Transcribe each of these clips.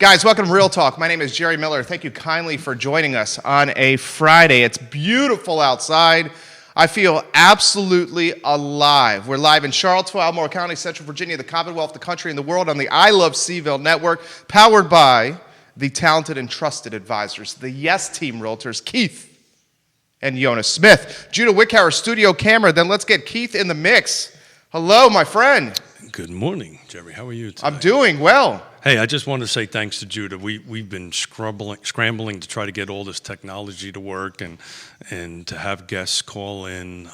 Guys, welcome to Real Talk. My name is Jerry Miller. Thank you kindly for joining us on a Friday. It's beautiful outside. I feel absolutely alive. We're live in Charlottesville, Albemarle County, Central Virginia, the Commonwealth, the country, and the world on the I Love CVille Network, powered by the talented and trusted advisors, the Yes Team Realtors, Keith and Yonna Smith. Judah Wickhauer, studio camera. Then let's get Keith in the mix. Hello, my friend. Good morning, Jerry. How are you today? I'm doing well. Hey, I just want to say thanks to Judah. We've been scrambling to try to get all this technology to work and to have guests call in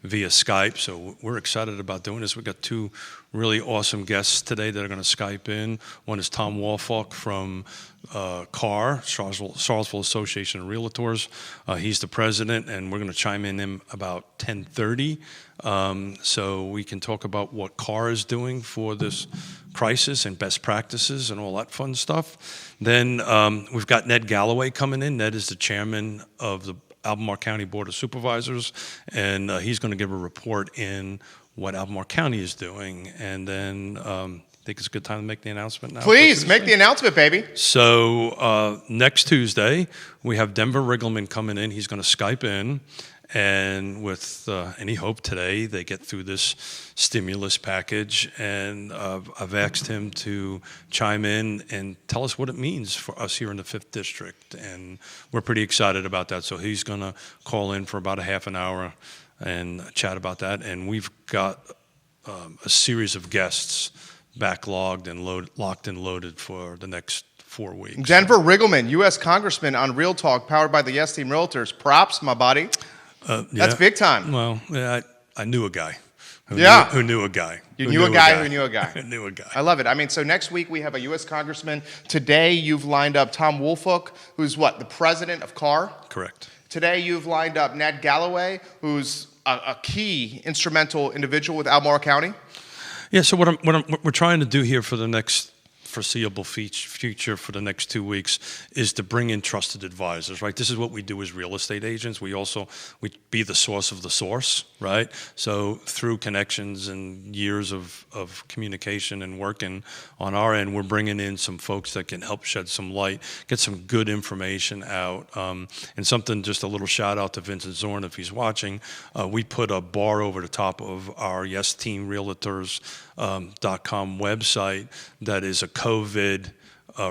via Skype. So we're excited about doing this. We've got two really awesome guests today that are going to Skype in. One is Tom Woolfolk from CAR, Charlottesville Association of Realtors. He's the president, and we're going to chime in about 10:30. So we can talk about what CAR is doing for this crisis and best practices and all that fun stuff. Then we've got Ned Gallaway coming in. Ned is the chairman of the Albemarle County Board of Supervisors, and he's going to give a report in what Albemarle County is doing. And then I think it's a good time to make the announcement now. Please, make the announcement, baby. So next Tuesday, we have Denver Riggleman coming in. He's going to Skype in. And with any hope today, they get through this stimulus package. And I've asked him to chime in and tell us what it means for us here in the 5th District. And we're pretty excited about that. So he's going to call in for about a half an hour and chat about that. And we've got a series of guests backlogged and locked and loaded for the next 4 weeks. Denver Riggleman, U.S. Congressman on Real Talk, powered by the Yes Team Realtors. Props, my buddy. That's big time. Well, yeah, I knew a guy. Who knew a guy. You knew a guy who knew a guy. Who knew a guy. I love it. I mean, so next week we have a U.S. Congressman. Today you've lined up Tom Woolfolk, who's what, the president of CAR? Correct. Today you've lined up Ned Gallaway, who's a key instrumental individual with Albemarle County. Yeah, so what we're trying to do here for the next foreseeable future for the next 2 weeks is to bring in trusted advisors, right? This is what we do as real estate agents. We be the source of the source, right? So through connections and years of communication and working on our end, we're bringing in some folks that can help shed some light, get some good information out. And something, just a little shout out to Vincent Zorn if he's watching. We put a bar over the top of our Yes Team Realtors .com website that is a COVID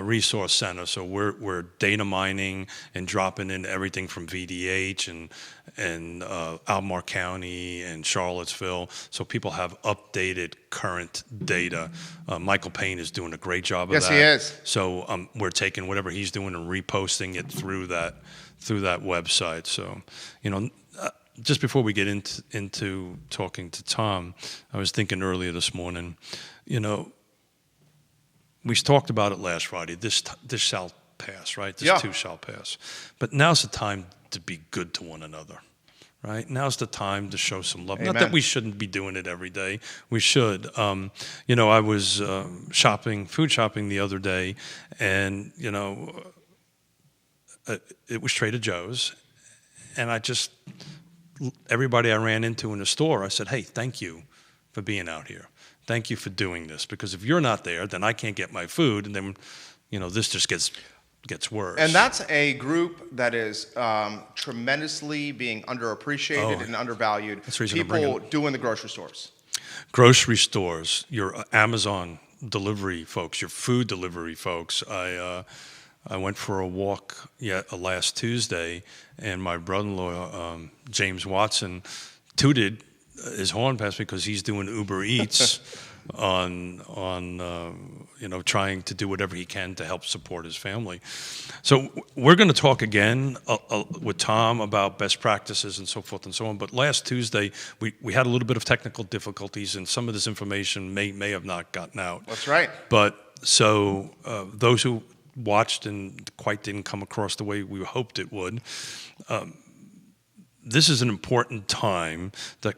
resource center. So we're data mining and dropping in everything from VDH and Albemarle County and Charlottesville, so people have updated current data. Michael Payne is doing a great job of that. Yes, he is. So we're taking whatever he's doing and reposting it through that website. So just before we get into talking to Tom, I was thinking earlier this morning, we talked about it last Friday. This shall pass, right? This too shall pass. But now's the time to be good to one another, right? Now's the time to show some love. Amen. Not that we shouldn't be doing it every day. We should. I was food shopping the other day, and it was Trader Joe's, and everybody I ran into in the store, I said, hey, thank you for being out here. Thank you for doing this, because if you're not there, then I can't get my food, and then, this just gets worse. And that's a group that is tremendously being underappreciated and undervalued. That's the reason people doing the grocery stores. Grocery stores, your Amazon delivery folks, your food delivery folks. I went for a walk last Tuesday, and my brother-in-law, James Watson, tooted his horn past me because he's doing Uber Eats on trying to do whatever he can to help support his family. So we're going to talk again with Tom about best practices and so forth and so on. But last Tuesday, we had a little bit of technical difficulties, and some of this information may have not gotten out. That's right. But so those who watched and quite didn't come across the way we hoped it would, this is an important time that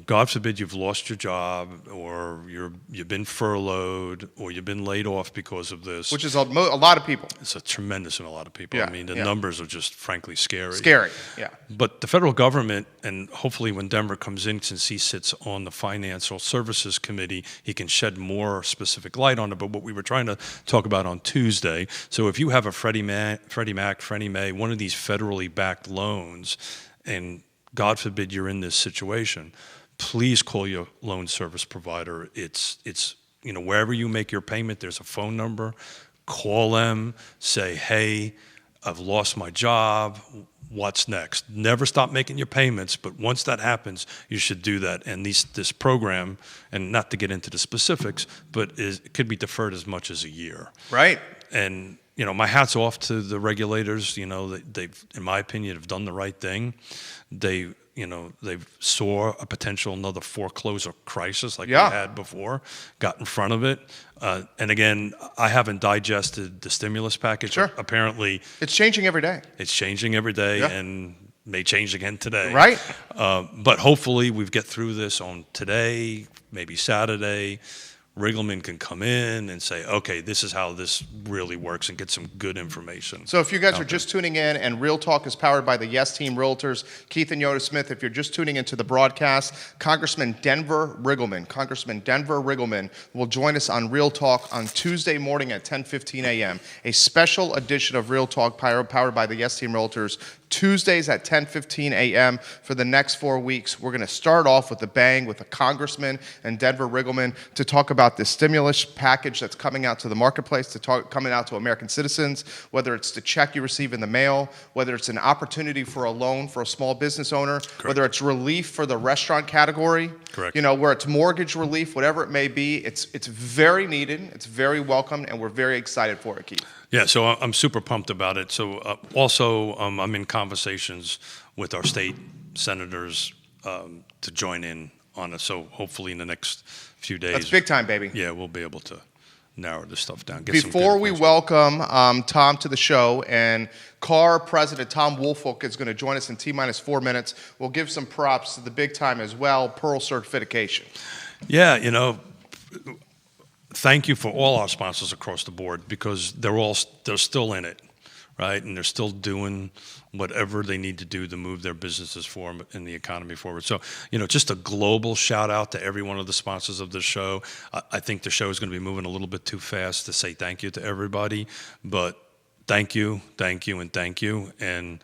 God forbid you've lost your job, or you've been furloughed, or you've been laid off because of this. Which is a lot of people. It's a tremendous amount, a lot of people. Yeah, I mean, the yeah. numbers are just frankly scary. Scary, yeah. But the federal government, and hopefully when Denver comes in, since he sits on the Financial Services Committee, he can shed more specific light on it. But what we were trying to talk about on Tuesday, so if you have a Freddie Mac, Fannie Mae, one of these federally backed loans, and God forbid you're in this situation, please call your loan service provider. It's wherever you make your payment, there's a phone number. Call them, say, hey, I've lost my job. What's next? Never stop making your payments, but once that happens, you should do that. And this program, and not to get into the specifics, but it could be deferred as much as a year. Right. And my hat's off to the regulators. They've, in my opinion, have done the right thing. They saw a potential another foreclosure crisis like we had before, got in front of it. And again, I haven't digested the stimulus package. Sure. Apparently, it's changing every day. It's changing every day, Yeah. and may change again today. Right. But hopefully, we get through this on today, maybe Saturday. Riggleman can come in and say, okay, this is how this really works, and get some good information. So if you guys are just tuning in, and Real Talk is powered by the Yes Team Realtors, Keith and Yonna Smith, if you're just tuning into the broadcast, Congressman Denver Riggleman will join us on Real Talk on Tuesday morning at 10:15 a.m., a special edition of Real Talk powered by the Yes Team Realtors, Tuesdays at 10:15 a.m. for the next 4 weeks. We're going to start off with a bang with a congressman and Denver Riggleman to talk about the stimulus package that's coming out to the marketplace, coming out to American citizens, whether it's the check you receive in the mail, whether it's an opportunity for a loan for a small business owner, Correct. Whether it's relief for the restaurant category, Correct. Where it's mortgage relief, whatever it may be. It's very needed, it's very welcome, and we're very excited for it, Keith. Yeah, so I'm super pumped about it. So also, I'm in conversations with our state senators to join in on it. So hopefully in the next few days. That's big time, baby. Yeah, we'll be able to narrow this stuff down. Before we welcome Tom to the show, and CAR President Tom Woolfolk is going to join us in T-minus 4 minutes. We'll give some props to the big time as well, Pearl Certification. Yeah, thank you for all our sponsors across the board, because they're still in it, right? And they're still doing whatever they need to do to move their businesses forward and the economy forward. So, just a global shout out to every one of the sponsors of the show. I think the show is going to be moving a little bit too fast to say thank you to everybody, but thank you, and thank you. And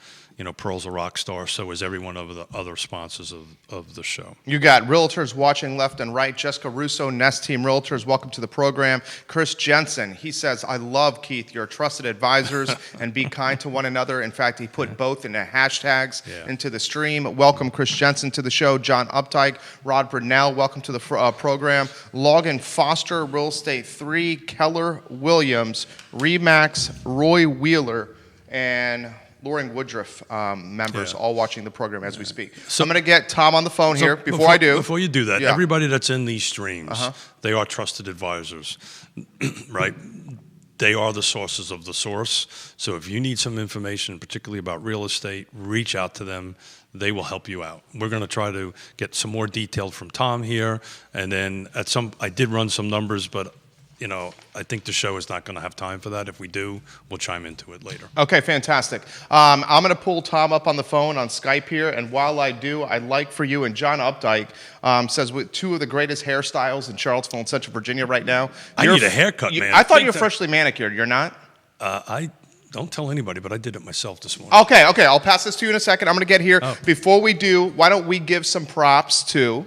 Pearl's a rock star, so is every one of the other sponsors of the show. You got Realtors watching left and right. Jessica Russo, Nest Team Realtors, welcome to the program. Chris Jensen, he says, I love Keith, your trusted advisors, and be kind to one another. In fact, he put both in the hashtags into the stream. Welcome, Chris Jensen, to the show. John Updike, Rod Brunell, welcome to the program. Logan Foster, Real Estate 3, Keller Williams, Remax, Roy Wheeler, and Loring Woodruff members all watching the program as we speak. So I'm going to get Tom on the phone here before you do that. Everybody that's in these streams, they are trusted advisors, right? They are the sources of the source. So if you need some information, particularly about real estate, reach out to them. They will help you out. We're going to try to get some more detail from Tom here. And then I did run some numbers, but I think the show is not going to have time for that. If we do, we'll chime into it later. Okay, fantastic. I'm going to pull Tom up on the phone on Skype here, and while I do, I'd like for you, and John Updike says, with two of the greatest hairstyles in Charlottesville and Central Virginia right now. I need a haircut, man. I thought you were freshly manicured. You're not? I don't tell anybody, but I did it myself this morning. Okay. I'll pass this to you in a second. I'm going to get here. Before we do, why don't we give some props to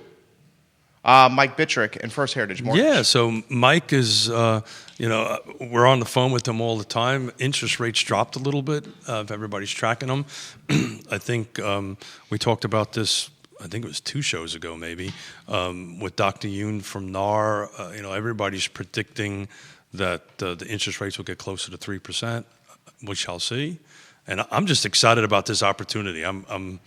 Mike Bittrick and First Heritage Mortgage. Yeah, so Mike is, we're on the phone with him all the time. Interest rates dropped a little bit, if everybody's tracking them. I think we talked about this, I think it was 2 shows ago maybe, with Dr. Yoon from NAR. Everybody's predicting that the interest rates will get closer to 3%. We shall see. And I'm just excited about this opportunity. I'm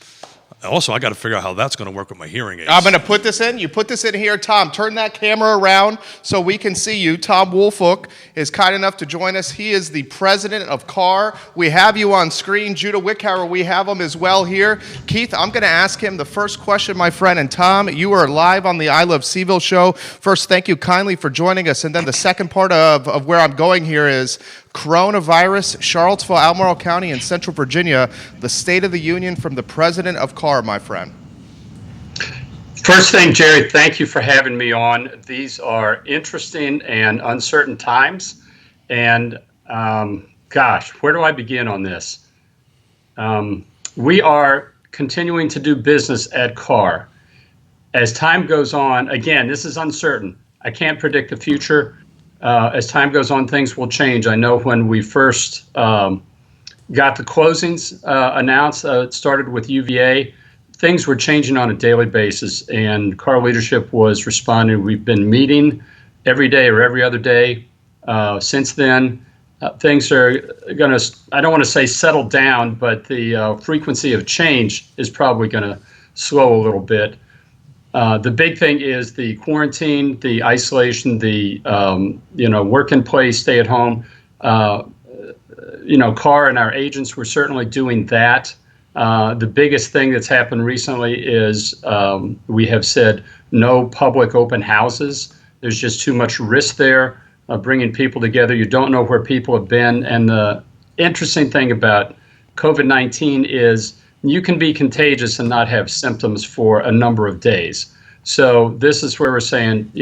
Also, I got to figure out how that's going to work with my hearing aids. I'm going to put this in. You put this in here. Tom, turn that camera around so we can see you. Tom Woolfolk is kind enough to join us. He is the president of CAR. We have you on screen. Judah Wickhauer, we have him as well here. Keith, I'm going to ask him the first question, my friend. And Tom, you are live on the I Love CVille show. First, thank you kindly for joining us. And then the second part of where I'm going here is coronavirus, Charlottesville, Albemarle County, and Central Virginia, the State of the Union from the president of CAR, my friend. First thing, Jerry, thank you for having me on. These are interesting and uncertain times. And gosh, where do I begin on this? We are continuing to do business at CAR. As time goes on, again, this is uncertain. I can't predict the future. As time goes on, things will change. I know when we first got the closings announced, it started with UVA, things were changing on a daily basis, and CAR leadership was responding. We've been meeting every day or every other day since then. Things are going to, I don't want to say settle down, but the frequency of change is probably going to slow a little bit. The big thing is the quarantine, the isolation, the work in place, stay at home. CAR and our agents were certainly doing that. The biggest thing that's happened recently is we have said no public open houses. There's just too much risk there, bringing people together. You don't know where people have been. And the interesting thing about COVID-19 is you can be contagious and not have symptoms for a number of days. So this is where we're saying,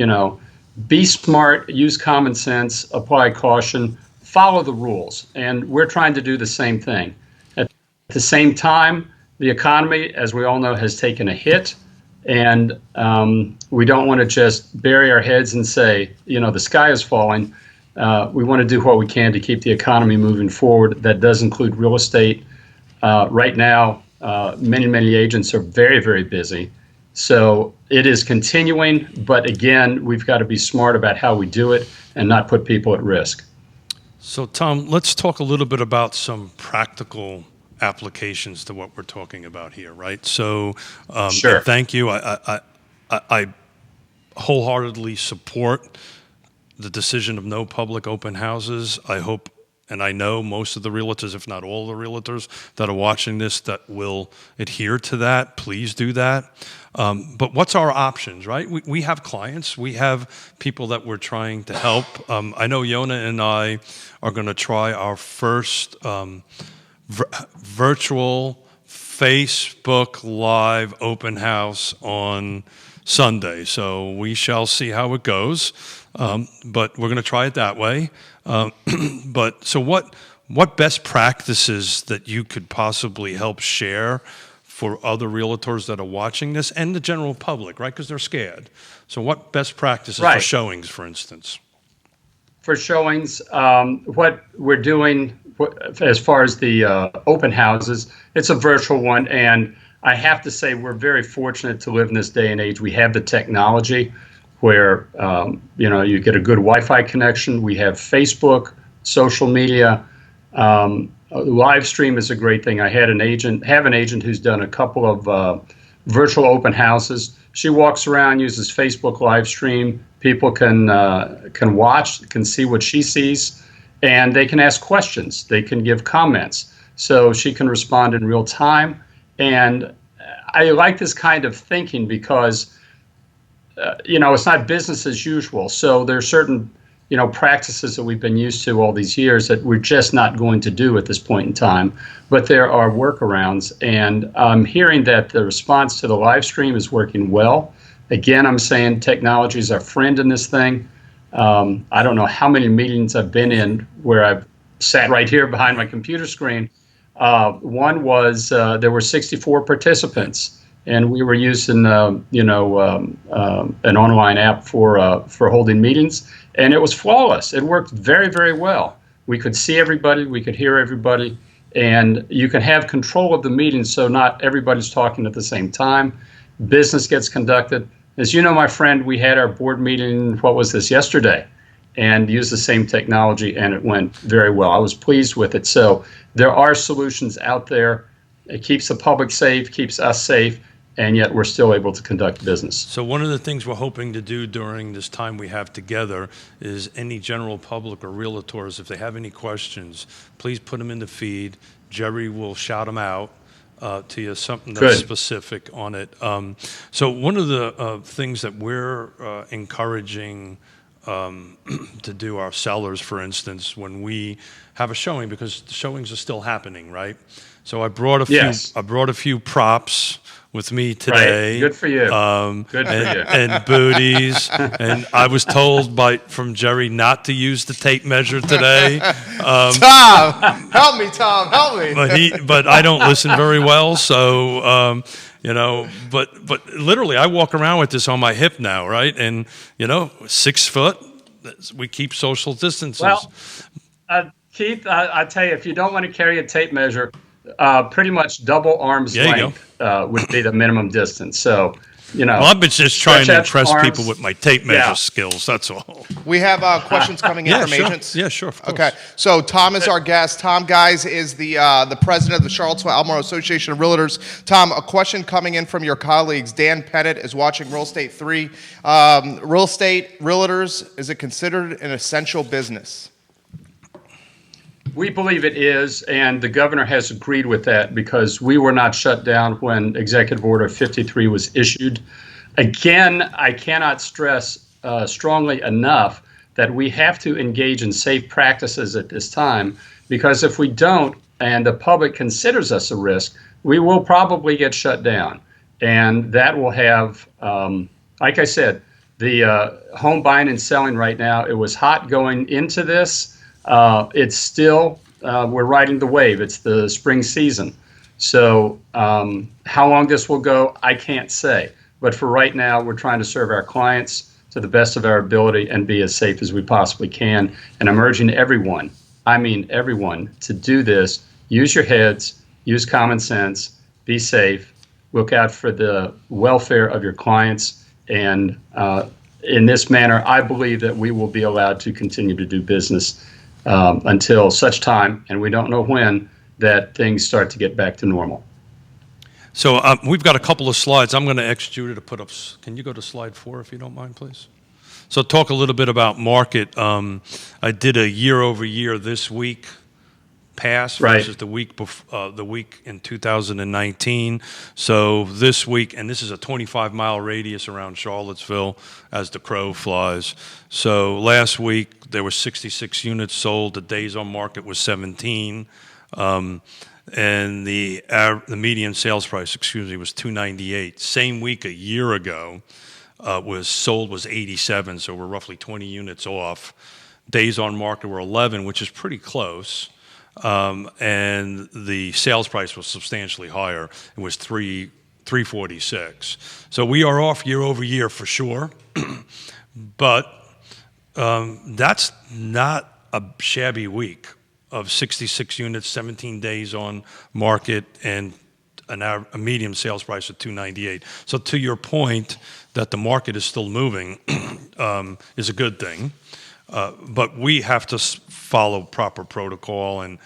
be smart, use common sense, apply caution, follow the rules. And we're trying to do the same thing. At the same time, the economy, as we all know, has taken a hit. And we don't want to just bury our heads and say, the sky is falling. We want to do what we can to keep the economy moving forward. That does include real estate. Right now, many agents are very, very busy. So it is continuing, but again, we've got to be smart about how we do it and not put people at risk. So, Tom, let's talk a little bit about some practical applications to what we're talking about here, right? So, Sure. Thank you. I wholeheartedly support the decision of no public open houses. I hope, and I know most of the realtors, if not all the realtors that are watching this, that will adhere to that. Please do that. But what's our options, right? We have clients. We have people that we're trying to help. I know Yonna and I are going to try our first virtual Facebook Live open house on Sunday. So we shall see how it goes. But we're going to try it that way. But so what best practices that you could possibly help share for other realtors that are watching this and the general public, right? Because they're scared. So what best practices for showings, for instance? For showings, what we're doing as far as the open houses, it's a virtual one. And I have to say we're very fortunate to live in this day and age. We have the technology where you get a good Wi-Fi connection. We have Facebook, social media. Live stream is a great thing. I have an agent who's done a couple of virtual open houses. She walks around, uses Facebook live stream. People can watch, can see what she sees, and they can ask questions. They can give comments. So she can respond in real time. And I like this kind of thinking because it's not business as usual. So there are certain, practices that we've been used to all these years that we're just not going to do at this point in time. But there are workarounds. And I'm hearing that the response to the live stream is working well. Again, I'm saying technology is our friend in this thing. I don't know how many meetings I've been in where I've sat right here behind my computer screen. One was there were 64 participants. And we were using, an online app for holding meetings, and it was flawless. It worked very, very well. We could see everybody, we could hear everybody, and you can have control of the meeting so not everybody's talking at the same time. Business gets conducted. As you know, my friend, we had our board meeting, yesterday, and used the same technology, and it went very well. I was pleased with it. So there are solutions out there. It keeps the public safe, keeps us safe, and yet we're still able to conduct business. So one of the things we're hoping to do during this time we have together is any general public or realtors, if they have any questions, please put them in the feed. Jerry will shout them out to you, something that's specific on it. So one of the things that we're encouraging to do our sellers, for instance, when we have a showing, because the showings are still happening, right? So I brought a few props with me today. Right. Good for you. Good for you. And booties. And I was told from Jerry not to use the tape measure today. Tom, help me, Tom, help me. But I don't listen very well, so But literally, I walk around with this on my hip now, right? And 6 foot. We keep social distances. Well, Keith, I tell you, if you don't want to carry a tape measure, pretty much double arm's length would be the minimum distance. So, well, I've been just trying to impress arms. People with my tape measure skills. That's all. We have questions coming in from agents. Yeah, sure. Of course. Okay, so Tom is our guest. Tom, guys, is the president of the Charlottesville Albemarle Association of Realtors. Tom, a question coming in from your colleagues. Dan Pettit is watching Real Estate 3. Real estate realtors, is it considered an essential business? We believe it is, and the governor has agreed with that because we were not shut down when Executive Order 53 was issued. Again, I cannot stress strongly enough that we have to engage in safe practices at this time, because if we don't and the public considers us a risk, we will probably get shut down. And that will have, like I said, the home buying and selling right now, it was hot going into this. It's still, we're riding the wave. It's the spring season. So how long this will go, I can't say. But for right now, we're trying to serve our clients to the best of our ability and be as safe as we possibly can. And I'm urging everyone, I mean everyone, to do this. Use your heads, use common sense, be safe, look out for the welfare of your clients. And in this manner, I believe that we will be allowed to continue to do business until such time, and we don't know when, that things start to get back to normal. So we've got a couple of slides. I'm going to ask Judah to put up. Can you go to slide 4 if you don't mind, please? So talk a little bit about market. I did a year over year this week past versus the week in 2019. So this week, and this is a 25-mile radius around Charlottesville as the crow flies. So last week there were 66 units sold. The days on market was 17, and the median sales price, was $298. Same week a year ago was 87. So we're roughly 20 units off. Days on market were 11, which is pretty close. And the sales price was substantially higher. It was $346. So we are off year over year for sure, but that's not a shabby week of 66 units, 17 days on market, and a medium sales price of $298. So to your point that the market is still moving is a good thing. But we have to follow proper protocol, and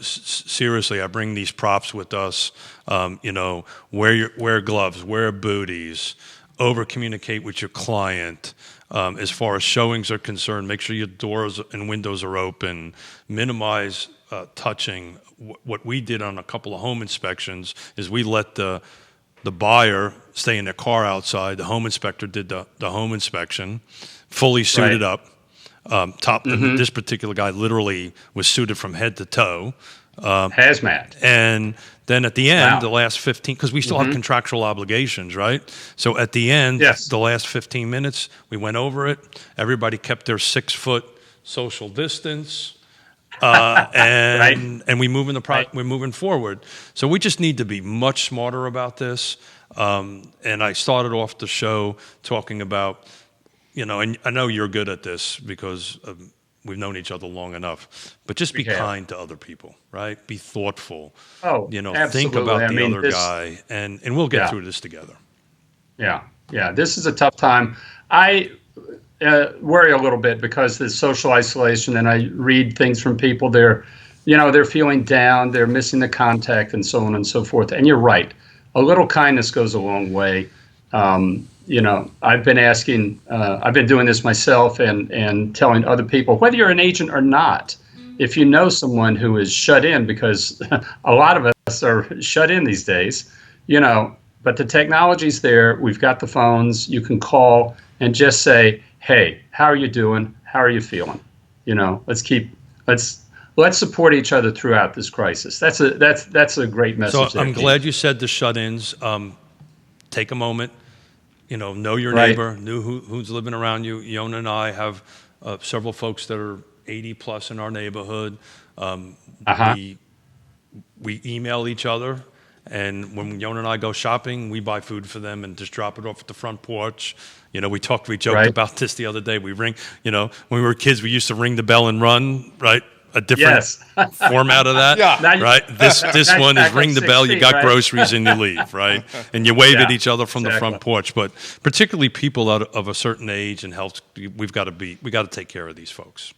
seriously, I bring these props with us. Wear gloves, wear booties, over communicate with your client. As far as showings are concerned, make sure your doors and windows are open. Minimize touching. What we did on a couple of home inspections is we let the buyer stay in their car outside. The home inspector did the home inspection, fully suited up. This particular guy literally was suited from head to toe. Hazmat. And then at the end, the last 15, because we still have contractual obligations, right? So at the end, the last 15 minutes, we went over it. Everybody kept their 6 foot social distance. And we move in we're moving forward. So we just need to be much smarter about this. And I started off the show talking about, and I know you're good at this because we've known each other long enough, but just be kind to other people, right? Be thoughtful. Oh, think about the other guy, and we'll get through this together. Yeah. This is a tough time. I worry a little bit because there's social isolation, and I read things from people. They're they're feeling down, they're missing the contact, and so on and so forth. And you're right. A little kindness goes a long way. I've been doing this myself and telling other people, whether you're an agent or not, if you know someone who is shut in, because a lot of us are shut in these days, but the technology's there. We've got the phones. You can call and just say, hey, how are you doing? How are you feeling? Let's support each other throughout this crisis. That's a great message. So I'm glad you said the shut-ins. Take a moment, know your Right. neighbor, know who's living around you. Yonna and I have several folks that are 80 plus in our neighborhood. We email each other, and when Yonna and I go shopping, we buy food for them and just drop it off at the front porch. We joked Right. about this the other day. We ring, when we were kids, we used to ring the bell and run, right? A different format of that, Yeah. right? This one is back ring on the 6 bell, you feet, got right? groceries and you leave, right? And you wave at Yeah, each other from the front exactly. porch. But particularly people of a certain age and health, we got to take care of these folks.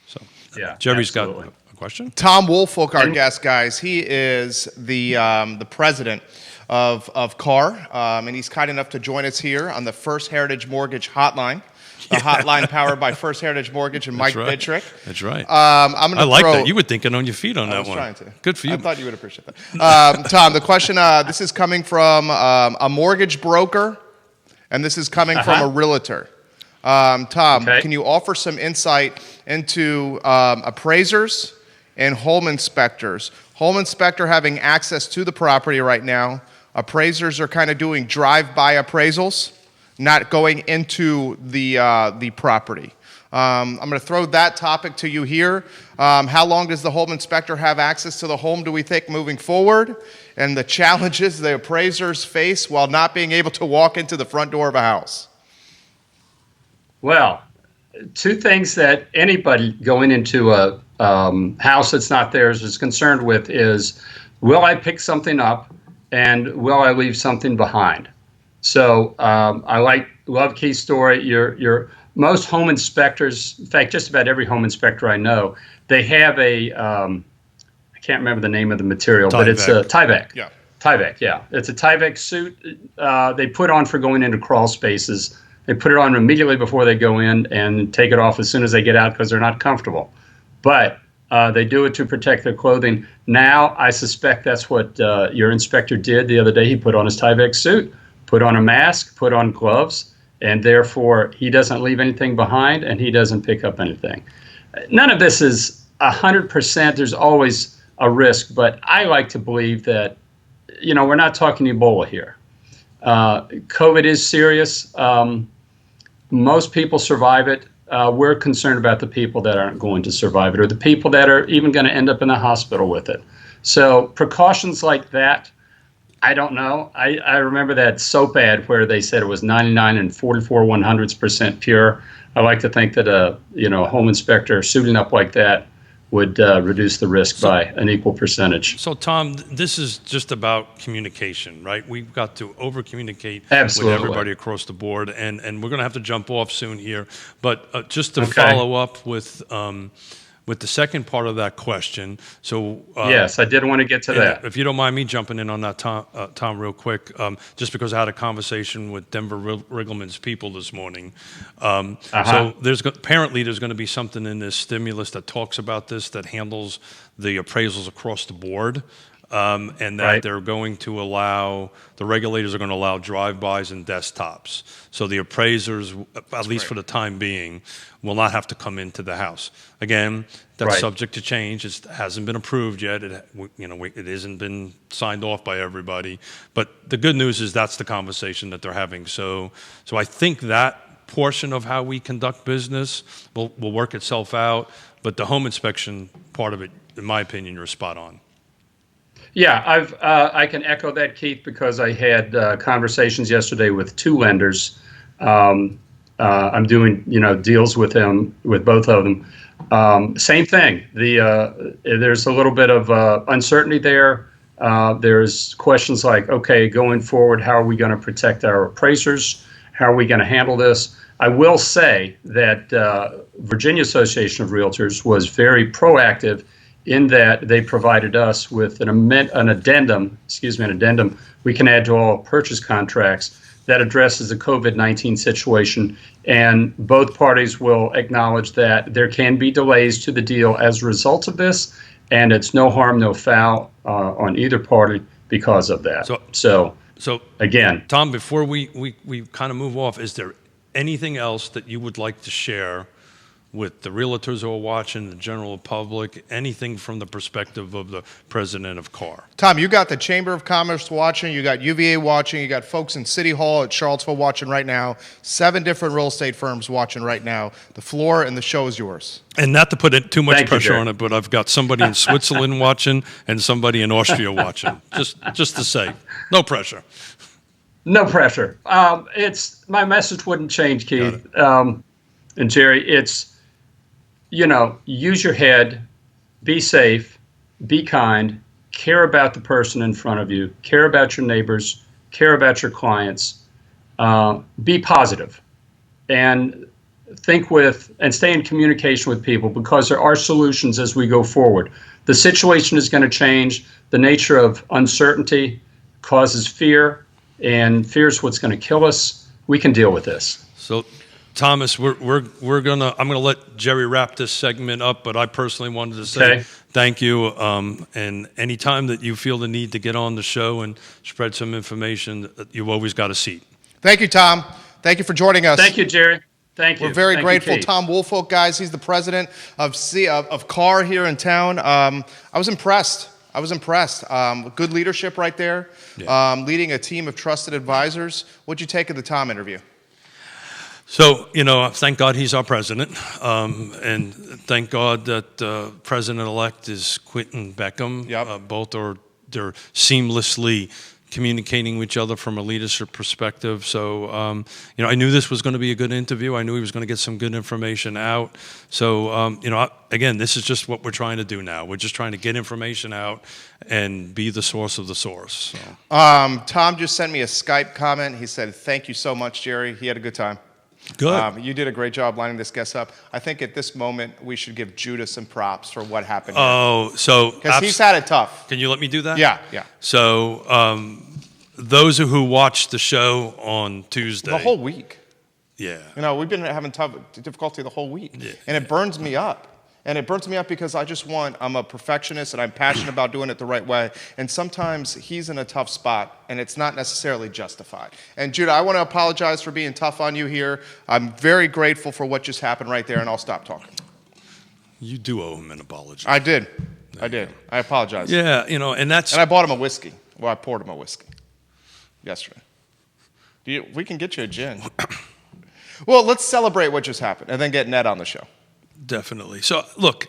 So, Yeah, Jerry's absolutely. got a question. Tom Woolfolk, our guest, guys. He is the president of CAR, and he's kind enough to join us here on the First Heritage Mortgage Hotline. The hotline powered by First Heritage Mortgage and Mike right. Bidtrick. That's right. I'm gonna I like throw, that. You were thinking on your feet on I that was one. trying to. Good for you. I thought you would appreciate that. Tom, the question, this is coming from a mortgage broker, and this is coming from a realtor. Tom, Okay. can you offer some insight into appraisers and home inspectors? Home inspector having access to the property right now. Appraisers are kind of doing drive-by appraisals, not going into the property. I'm going to throw that topic to you here. How long does the home inspector have access to the home, do we think, moving forward? And the challenges the appraisers face while not being able to walk into the front door of a house. Well, two things that anybody going into a house that's not theirs is concerned with is, will I pick something up and will I leave something behind? So I love Keith's story. Your most home inspectors, in fact, just about every home inspector I know, they have a I can't remember the name of the material, but it's a Tyvek. Yeah. Tyvek, yeah. It's a Tyvek suit they put on for going into crawl spaces. They put it on immediately before they go in and take it off as soon as they get out because they're not comfortable. But they do it to protect their clothing. Now, I suspect that's what your inspector did the other day. He put on his Tyvek suit, put on a mask, put on gloves, and therefore he doesn't leave anything behind and he doesn't pick up anything. None of this is 100%. There's always a risk, but I like to believe that, we're not talking Ebola here. COVID is serious. Most people survive it. We're concerned about the people that aren't going to survive it or the people that are even going to end up in the hospital with it. So precautions like that, I don't know. I remember that soap ad where they said it was 99 and 44/100% pure. I like to think that a home inspector suiting up like that would reduce the risk by an equal percentage. So, Tom, this is just about communication, right? We've got to over-communicate Absolutely. with everybody across the board, and we're going to have to jump off soon here. But just to Okay. follow up with the second part of that question, so Yes, I did want to get to that. if you don't mind me jumping in on that, Tom, real quick, just because I had a conversation with Denver Riggleman's people this morning. So apparently there's going to be something in this stimulus that talks about this, that handles the appraisals across the board. And that Right. they're going to the regulators are going to allow drive-bys and desktops. So the appraisers, at least for the time being, will not have to come into the house. Again, that's Right. subject to change. It hasn't been approved yet. It hasn't been signed off by everybody. But the good news is that's the conversation that they're having. So I think that portion of how we conduct business will work itself out. But the home inspection part of it, in my opinion, you're spot on. Yeah, I can echo that, Keith, because I had conversations yesterday with two lenders. I'm doing deals with them, with both of them. Same thing. There's a little bit of uncertainty there. There's questions like, okay, going forward, how are we going to protect our appraisers? How are we going to handle this? I will say that Virginia Association of Realtors was very proactive in that they provided us with an addendum we can add to all purchase contracts that addresses the COVID-19 situation. And both parties will acknowledge that there can be delays to the deal as a result of this, and it's no harm, no foul on either party because of that. So again, Tom, before we kind of move off, is there anything else that you would like to share with the realtors who are watching, the general public, anything from the perspective of the president of CAR? Tom, you got the Chamber of Commerce watching, you got UVA watching, you got folks in City Hall at Charlottesville watching right now, 7 different real estate firms watching right now. The floor and the show is yours. And not to put too much Thank you, pressure Jerry. on it, but I've got somebody in Switzerland watching and somebody in Austria watching. Just to say, no pressure. No pressure. It's my message wouldn't change, Keith. And Jerry, it's, use your head, be safe, be kind, care about the person in front of you, care about your neighbors, care about your clients, be positive, and stay in communication with people, because there are solutions as we go forward. The situation is going to change. The nature of uncertainty causes fear, and fear is what's going to kill us. We can deal with this. So, Thomas, I'm gonna let Jerry wrap this segment up, but I personally wanted to say thank you. And any time that you feel the need to get on the show and spread some information, you've always got a seat. Thank you, Tom. Thank you for joining us. Thank you, Jerry. Thank you. We're very Thank grateful. you, Tom Woolfolk, guys, he's the president of CAR here in town. I was impressed. Good leadership right there, leading a team of trusted advisors. What'd you take of the Tom interview? So, thank God he's our president, and thank God that President-elect is Quentin Beckham. Yep. They're seamlessly communicating with each other from a leadership perspective. So, I knew this was going to be a good interview. I knew he was going to get some good information out. So, again, this is just what we're trying to do now. We're just trying to get information out and be the source of the source. So. Tom just sent me a Skype comment. He said, "Thank you so much, Jerry. He had a good time." Good. You did a great job lining this guest up. I think at this moment we should give Judah some props for what happened. Oh, so because he's had it tough. Can you let me do that? Yeah. So those who watched the show on Tuesday, the whole week. Yeah. We've been having difficulty the whole week, yeah. And it burns me up. And it burns me up because I'm a perfectionist and I'm passionate about doing it the right way. And sometimes he's in a tough spot and it's not necessarily justified. And Judah, I want to apologize for being tough on you here. I'm very grateful for what just happened right there, and I'll stop talking. You do owe him an apology. I did. I apologize. Yeah, and that's... And I bought him a whiskey. Well, I poured him a whiskey yesterday. We can get you a gin. Well, let's celebrate what just happened and then get Ned on the show. Definitely. So, look,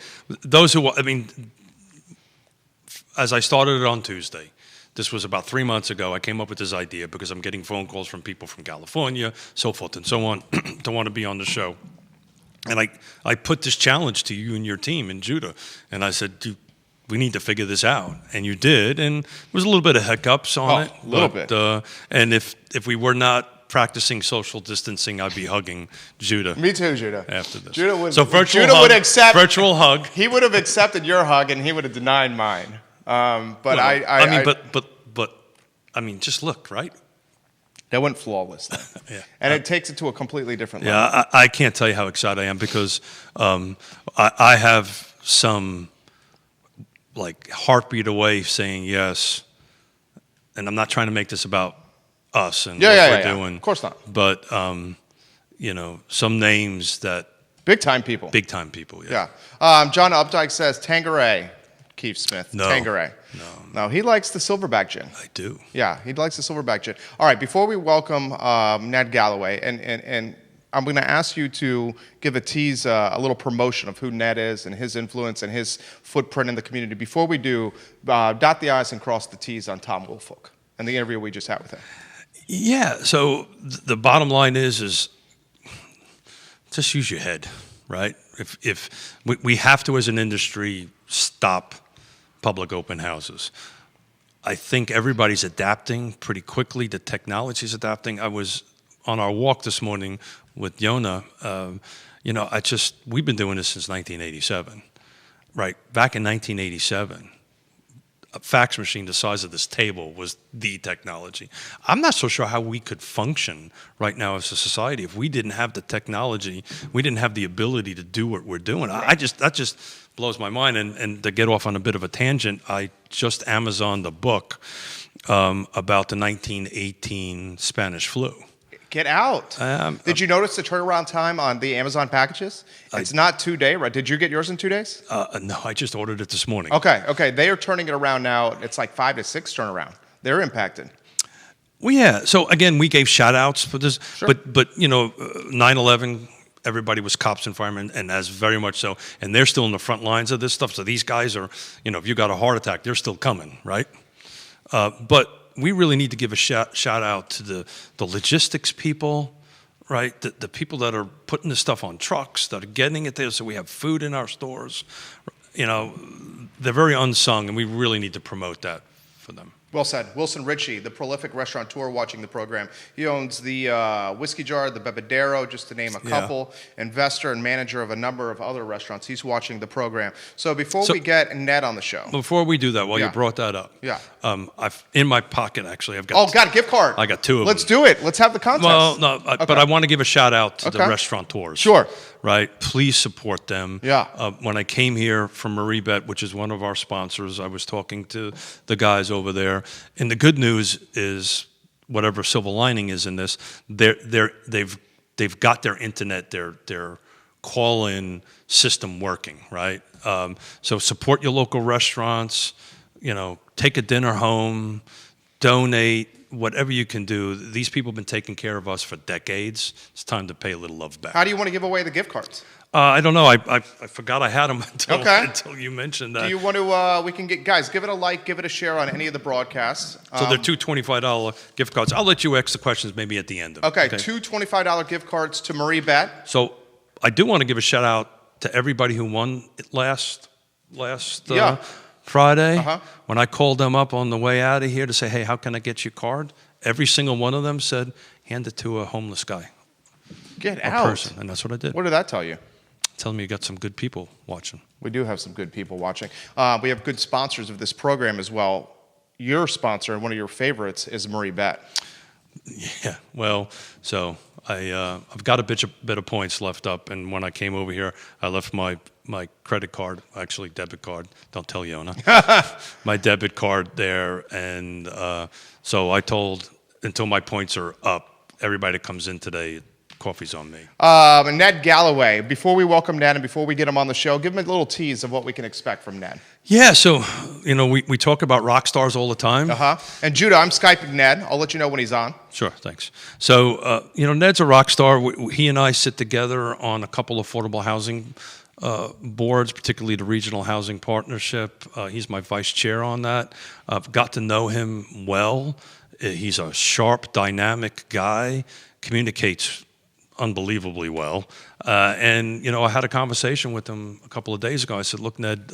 as I started it on Tuesday, this was about 3 months ago, I came up with this idea because I'm getting phone calls from people from California, so forth and so on, to want to be on the show. And I put this challenge to you and your team and Judah, and I said, we need to figure this out. And you did, and there was a little bit of hiccups on it. A little bit. And if we were not practicing social distancing, I'd be hugging Judah. Me too, Judah. After this. Judah would accept virtual hug. He would have accepted your hug and he would have denied mine. But just look, right? That went flawless. Yeah. And it takes it to a completely different level. Yeah, I can't tell you how excited I am because I have some heartbeat away saying yes, and I'm not trying to make this about us and what we're doing. Of course not. But some names that big time people. Yeah. John Updike says Tanqueray. Keith Smith. No. Tanqueray. No, he likes the Silverback gin. I do. Yeah, he likes the Silverback gin. All right, before we welcome Ned Gallaway, and I'm going to ask you to give a tease, a little promotion of who Ned is and his influence and his footprint in the community. Before we do, dot the I's and cross the T's on Tom Woolfolk and the interview we just had with him. Yeah, so the bottom line is just use your head, right? If we have to, as an industry, stop public open houses. I think everybody's adapting pretty quickly. The technology's adapting. I was on our walk this morning with Yonna. We've been doing this since 1987. right, back in 1987, a fax machine the size of this table was the technology. I'm not so sure how we could function right now as a society if we didn't have the technology, we didn't have the ability to do what we're doing. That just blows my mind. And to get off on a bit of a tangent, I just Amazoned a book about the 1918 Spanish flu. Get out. Did you notice the turnaround time on the Amazon packages? It's not 2 day, right? Did you get yours in 2 days? No, I just ordered it this morning. Okay. They are turning it around now. It's like 5 to 6 turnaround. They're impacted. Well, yeah. So again, we gave shout outs for this, Sure. but 9/11, everybody was cops and firemen, and as very much so, and they're still in the front lines of this stuff. So these guys are, if you got a heart attack, they're still coming, right? But we really need to give a shout out to the logistics people, right? The people that are putting this stuff on trucks, that are getting it there so we have food in our stores. They're very unsung, and we really need to promote that for them. Well said. Wilson Ritchie, the prolific restaurateur watching the program. He owns the Whiskey Jar, the Bebedero, just to name a couple. Investor and manager of a number of other restaurants. He's watching the program. So before we get Ned on the show. Before we do that, you brought that up. Yeah. I've in my pocket, actually, I've got... Oh, got a gift card. I got 2 of them. Let's do it. Let's have the contest. Well, no, but I want to give a shout out to the restaurateurs. Sure. Right? Please support them. Yeah. When I came here from Marie Bet, which is one of our sponsors, I was talking to the guys over there. And the good news is, whatever silver lining is in this, they've got their internet, their call-in system working, right? So support your local restaurants, take a dinner home, donate, whatever you can do. These people have been taking care of us for decades. It's time to pay a little love back. How do you want to give away the gift cards? I don't know. I forgot I had them until you mentioned that. Do you want to, we can get, guys, give it a like, give it a share on any of the broadcasts. So they're 2 $25 gift cards. I'll let you ask the questions maybe at the end of it. Okay, 2 $25 gift cards to Marie Bet. So I do want to give a shout out to everybody who won it last Friday. When I called them up on the way out of here to say, hey, how can I get your card? Every single one of them said, hand it to a homeless guy. Get out. Person. And that's what I did. What did that tell you? Telling me you got some good people watching. We do have some good people watching. We have good sponsors of this program as well. Your sponsor and one of your favorites is Marie Bet. Yeah, well, so I've got a bit of points left up, and when I came over here, I left my credit card, actually debit card. Don't tell Yonna. My debit card there, and so I told, until my points are up, everybody that comes in today, coffee's on me. Ned Gallaway. Before we welcome Ned and before we get him on the show, give him a little tease of what we can expect from Ned. Yeah, so we talk about rock stars all the time. And Judah, I'm Skyping Ned. I'll let you know when he's on. Sure, thanks. So Ned's a rock star. He and I sit together on a couple of affordable housing boards, particularly the Regional Housing Partnership. He's my vice chair on that. I've got to know him well. He's a sharp, dynamic guy. Communicates unbelievably well. And I had a conversation with him a couple of days ago. I said, look, Ned,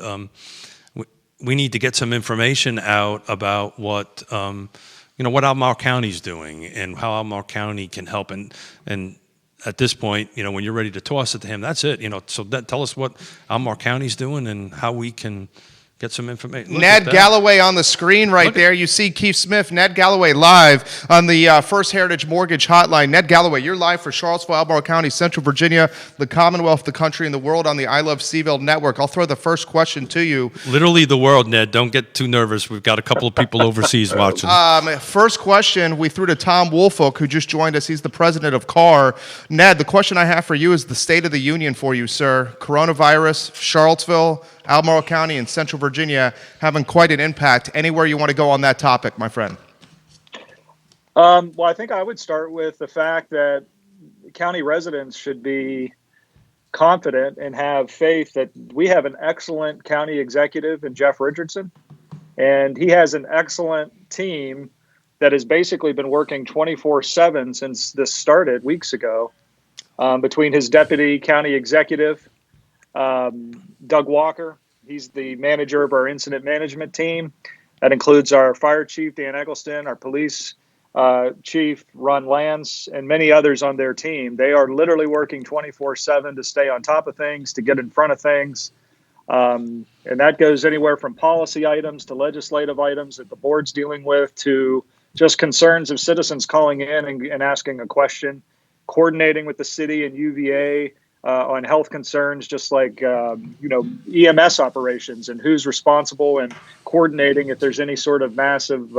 we need to get some information out about what Albemarle County's doing and how Albemarle County can help. And at this point, when you're ready to toss it to him, that's it. So tell us what Albemarle County's doing and how we can get some information. Ned Gallaway on the screen there. You see Keith Smith, Ned Gallaway live on the First Heritage Mortgage Hotline. Ned Gallaway, you're live for Charlottesville, Albemarle County, Central Virginia, the Commonwealth, the country, and the world on the I Love CVille Network. I'll throw the first question to you. Literally the world, Ned. Don't get too nervous. We've got a couple of people overseas watching. First question we threw to Tom Woolfolk, who just joined us. He's the president of CAR. Ned, the question I have for you is the State of the Union for you, sir. Coronavirus, Charlottesville, Albemarle County, and Central Virginia having quite an impact. Anywhere you want to go on that topic, my friend? Well, I think I would start with the fact that county residents should be confident and have faith that we have an excellent county executive in Jeff Richardson, and he has an excellent team that has basically been working 24/7 since this started weeks ago, between his deputy county executive, Doug Walker. He's the manager of our incident management team. That includes our fire chief, Dan Eggleston, our police chief, Ron Lance, and many others on their team. They are literally working 24/7 to stay on top of things, to get in front of things. And that goes anywhere from policy items to legislative items that the board's dealing with to just concerns of citizens calling in and asking a question, coordinating with the city and UVA on health concerns, just like, EMS operations and who's responsible and coordinating if there's any sort of massive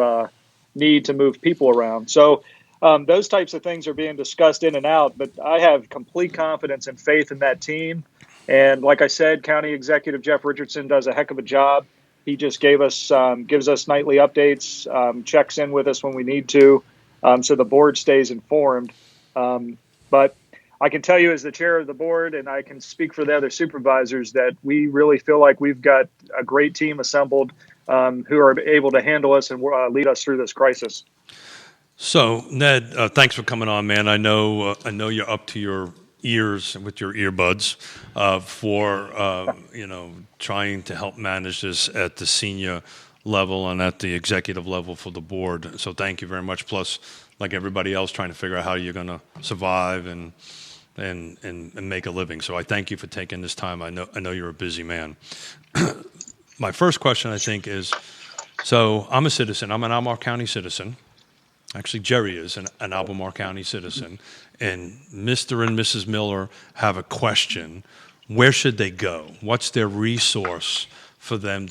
need to move people around. So those types of things are being discussed in and out, but I have complete confidence and faith in that team. And like I said, County Executive Jeff Richardson does a heck of a job. He just gives us nightly updates, checks in with us when we need to, so the board stays informed. But I can tell you as the chair of the board, and I can speak for the other supervisors, that we really feel like we've got a great team assembled who are able to handle us and lead us through this crisis. So, Ned, thanks for coming on, man. I know you're up to your ears with your earbuds for trying to help manage this at the senior level and at the executive level for the board. So thank you very much. Plus, like everybody else, trying to figure out how you're going to survive and make a living. So I thank you for taking this time. I know you're a busy man. My first question, I think, is, so I'm a citizen. I'm an Albemarle County citizen. Actually, Jerry is an Albemarle County citizen. And Mr. and Mrs. Miller have a question. Where should they go? What's their resource for them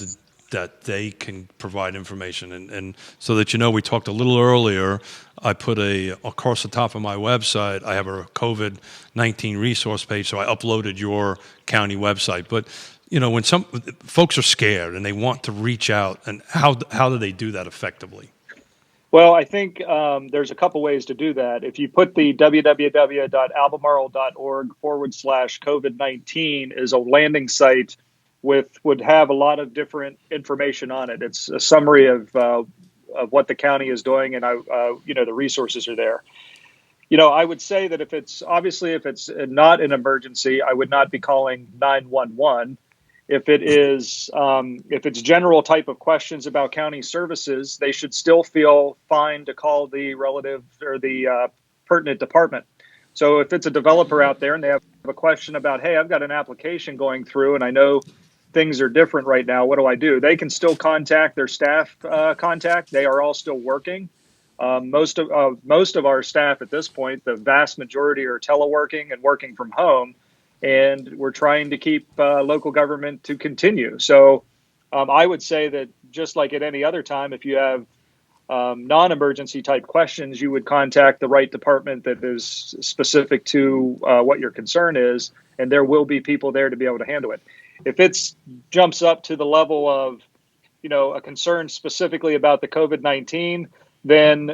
that they can provide information? And so that we talked a little earlier, I put across the top of my website, I have a COVID-19 resource page, so I uploaded your county website. But, when some folks are scared and they want to reach out, and how do they do that effectively? Well, I think there's a couple ways to do that. If you put the www.albemarle.org/COVID-19 is a landing site would have a lot of different information on it. It's a summary of what the county is doing, and the resources are there. I would say that if it's not an emergency, I would not be calling 911. If it's general type of questions about county services, they should still feel fine to call the relative or the pertinent department. So if it's a developer out there and they have a question about, hey, I've got an application going through and I know things are different right now, what do I do? They can still contact their staff contact. They are all still working. Most of our staff at this point, the vast majority are teleworking and working from home. And we're trying to keep local government to continue. So I would say that just like at any other time, if you have non-emergency type questions, you would contact the right department that is specific to what your concern is, and there will be people there to be able to handle it. If it jumps up to the level of, a concern specifically about the COVID-19, then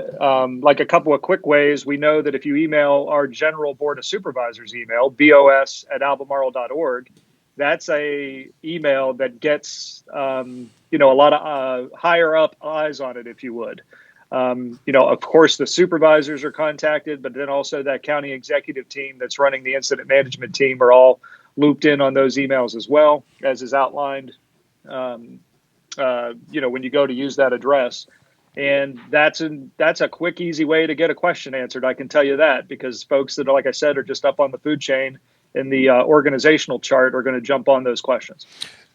like a couple of quick ways, we know that if you email our General Board of Supervisors email, bos@albemarle.org, that's a email that gets, a lot of higher up eyes on it, if you would. Of course, the supervisors are contacted, but then also that county executive team that's running the incident management team are all looped in on those emails as well, as is outlined, when you go to use that address. And that's a quick, easy way to get a question answered. I can tell you that, because folks that, like I said, are just up on the food chain in the organizational chart are going to jump on those questions.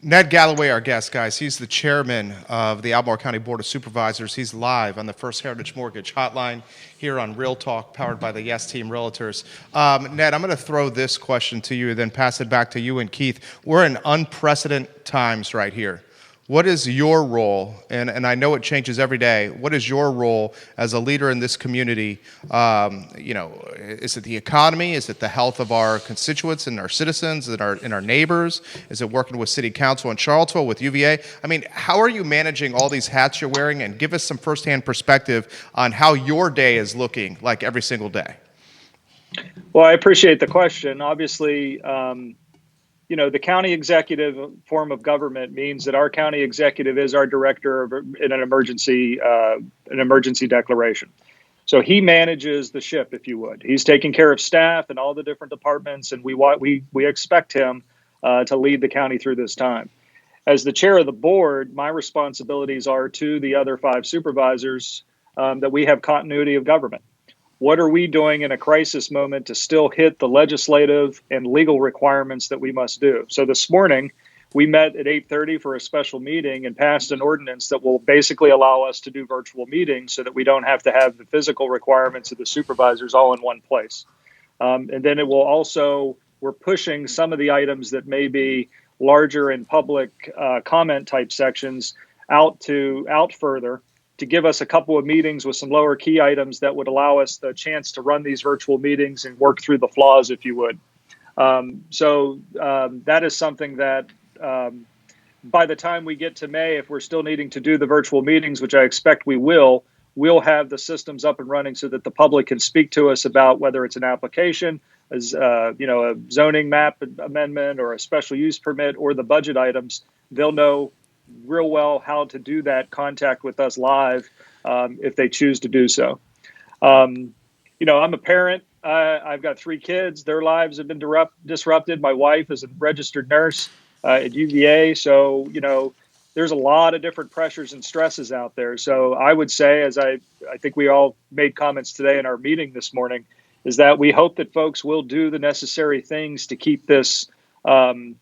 Ned Gallaway, our guest, guys. He's the chairman of the Albemarle County Board of Supervisors. He's live on the First Heritage Mortgage Hotline here on Real Talk, powered by the Yes Team Realtors. Ned, I'm going to throw this question to you, then pass it back to you and Keith. We're in unprecedented times right here. What is your role, and I know it changes every day, what is your role as a leader in this community? Is it the economy? Is it the health of our constituents and our citizens and our neighbors? Is it working with City Council in Charlottesville, with UVA? I mean, how are you managing all these hats you're wearing? And give us some firsthand perspective on how your day is looking like every single day. Well, I appreciate the question. Obviously, the county executive form of government means that our county executive is our director in an emergency declaration. So he manages the ship, if you would. He's taking care of staff and all the different departments, and we expect him to lead the county through this time. As the chair of the board, my responsibilities are to the other 5 supervisors that we have continuity of government. What are we doing in a crisis moment to still hit the legislative and legal requirements that we must do? So this morning, we met at 8:30 for a special meeting and passed an ordinance that will basically allow us to do virtual meetings so that we don't have to have the physical requirements of the supervisors all in one place. And then it will also, we're pushing some of the items that may be larger in public comment type sections out further to give us a couple of meetings with some lower key items that would allow us the chance to run these virtual meetings and work through the flaws, if you would. So that is something that by the time we get to May, if we're still needing to do the virtual meetings, which I expect we will, we'll have the systems up and running so that the public can speak to us about whether it's an application, as a zoning map amendment or a special use permit or the budget items. They'll know real well how to do that contact with us live if they choose to do so. I'm a parent. I've got 3 kids. Their lives have been disrupted. My wife is a registered nurse at UVA. So, there's a lot of different pressures and stresses out there. So I would say, as I think we all made comments today in our meeting this morning, is that we hope that folks will do the necessary things to keep this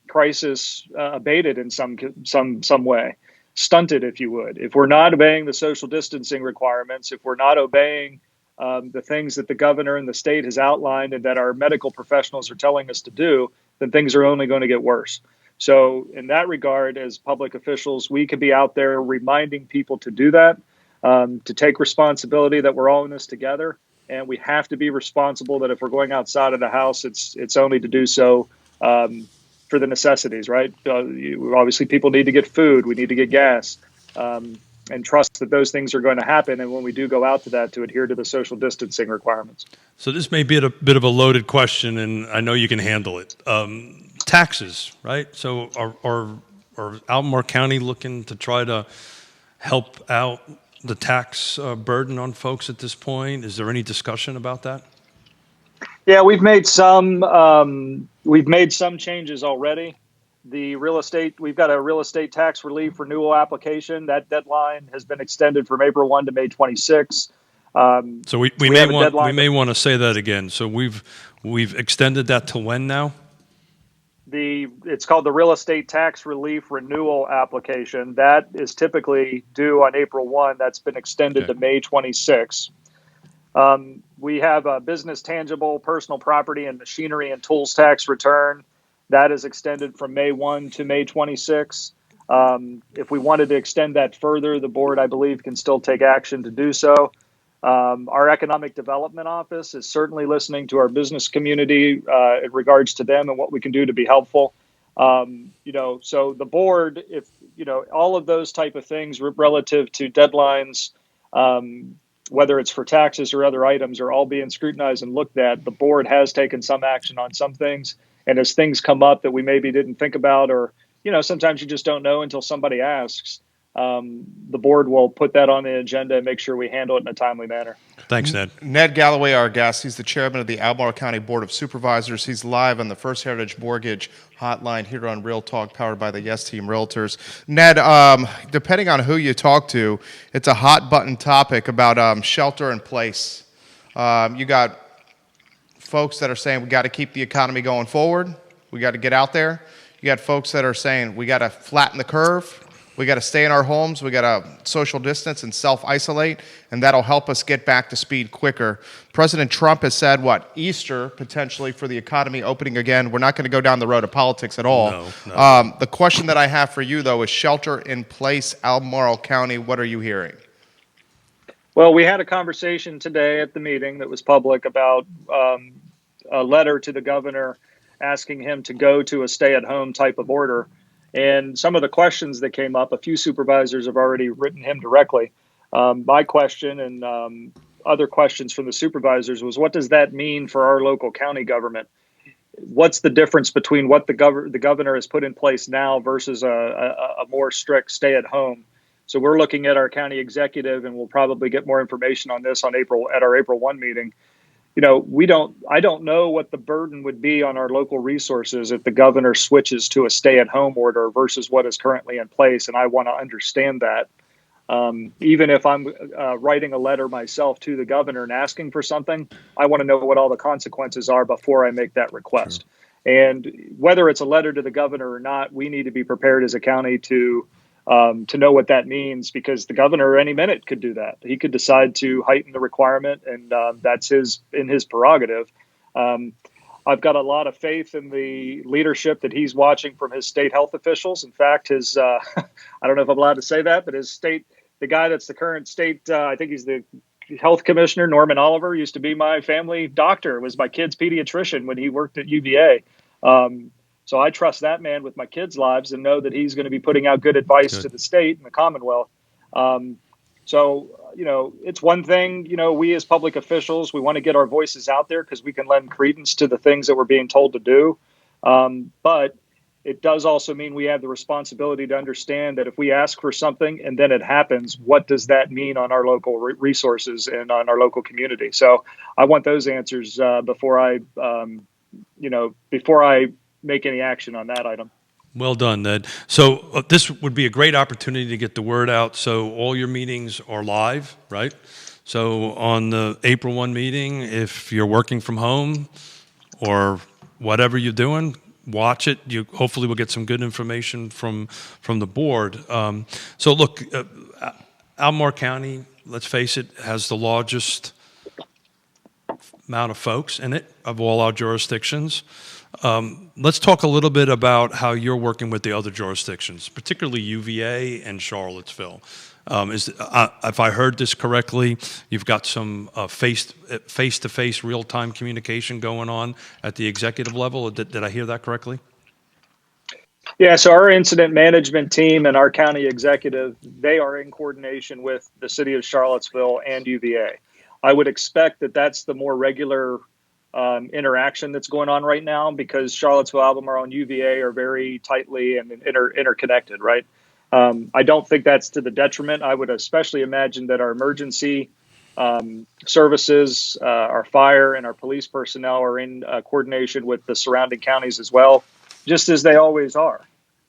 crisis abated in some way, stunted, if you would. If we're not obeying the social distancing requirements, if we're not obeying the things that the governor and the state has outlined and that our medical professionals are telling us to do, then things are only going to get worse. So in that regard, as public officials, we could be out there reminding people to do that, to take responsibility that we're all in this together. And we have to be responsible that if we're going outside of the house, it's only to do so for the necessities, right? Obviously, people need to get food. We need to get gas. And trust that those things are going to happen. And when we do go out to that, to adhere to the social distancing requirements. So this may be a bit of a loaded question, and I know you can handle it. Taxes, right? So are Albemarle County looking to try to help out the tax burden on folks at this point? Is there any discussion about that? Yeah, we've made some changes already. The real estate, we've got a real estate tax relief renewal application. That deadline has been extended from April 1 to May 26. So we may want to say that again. So we've extended that to when now? It's called the real estate tax relief renewal application. That is typically due on April 1. That's been extended to May 26. We have a business tangible personal property and machinery and tools tax return. That is extended from May 1 to May 26. If we wanted to extend that further, the board, I believe, can still take action to do so. Our economic development office is certainly listening to our business community in regards to them and what we can do to be helpful. So the board, if, all of those type of things relative to deadlines, whether it's for taxes or other items, are all being scrutinized and looked at. The board has taken some action on some things. And as things come up that we maybe didn't think about, or, sometimes you just don't know until somebody asks, the board will put that on the agenda and make sure we handle it in a timely manner. Thanks, Ned. Ned Gallaway, our guest. He's the chairman of the Albemarle County Board of Supervisors. He's live on the First Heritage Mortgage Hotline here on Real Talk, powered by the Yes Team Realtors. Ned, depending on who you talk to, it's a hot button topic about shelter in place. You got folks that are saying we got to keep the economy going forward. We got to get out there. You got folks that are saying we got to flatten the curve. We got to stay in our homes. We got to social distance and self-isolate, and that'll help us get back to speed quicker. President Trump has said, Easter potentially for the economy opening again. We're not going to go down the road of politics at all. No. The question that I have for you, though, is shelter in place, Albemarle County. What are you hearing? Well, we had a conversation today at the meeting that was public about a letter to the governor asking him to go to a stay-at-home type of order. And some of the questions that came up, a few supervisors have already written him directly. My question and other questions from the supervisors was, what does that mean for our local county government? What's the difference between what the governor has put in place now versus a more strict stay-at-home? So we're looking at our county executive, and we'll probably get more information on this at our April 1 meeting. I don't know what the burden would be on our local resources if the governor switches to a stay-at-home order versus what is currently in place. And I want to understand that. Even if I'm writing a letter myself to the governor and asking for something, I want to know what all the consequences are before I make that request. And whether it's a letter to the governor or not, we need to be prepared as a county to know what that means, because the governor any minute could do that. He could decide to heighten the requirement, and that's in his prerogative. I've got a lot of faith in the leadership that he's watching from his state health officials. In fact, his I don't know if I'm allowed to say that, but the guy that's the current state, I think he's the health commissioner, Norman Oliver, used to be my family doctor, was my kid's pediatrician when he worked at UVA. So I trust that man with my kids' lives and know that he's going to be putting out good advice to the state and the Commonwealth. So, it's one thing, we as public officials, we want to get our voices out there because we can lend credence to the things that we're being told to do. But it does also mean we have the responsibility to understand that if we ask for something and then it happens, what does that mean on our local resources and on our local community? So I want those answers before I make any action on that item. Well done, Ned. So this would be a great opportunity to get the word out. So all your meetings are live, right? So on the April 1 meeting, if you're working from home or whatever you're doing, watch it. You hopefully will get some good information from the board. So look, Albemarle County, let's face it, has the largest amount of folks in it of all our jurisdictions. Let's talk a little bit about how you're working with the other jurisdictions, particularly UVA and Charlottesville. If I heard this correctly, you've got some face-to-face real-time communication going on at the executive level. Did I hear that correctly? Yeah, so our incident management team and our county executive, they are in coordination with the city of Charlottesville and UVA. I would expect that that's the more regular interaction that's going on right now, because Charlottesville, Albemarle, and UVA are very tightly and interconnected, right? I don't think that's to the detriment. I would especially imagine that our emergency services, our fire and our police personnel are in coordination with the surrounding counties as well, just as they always are.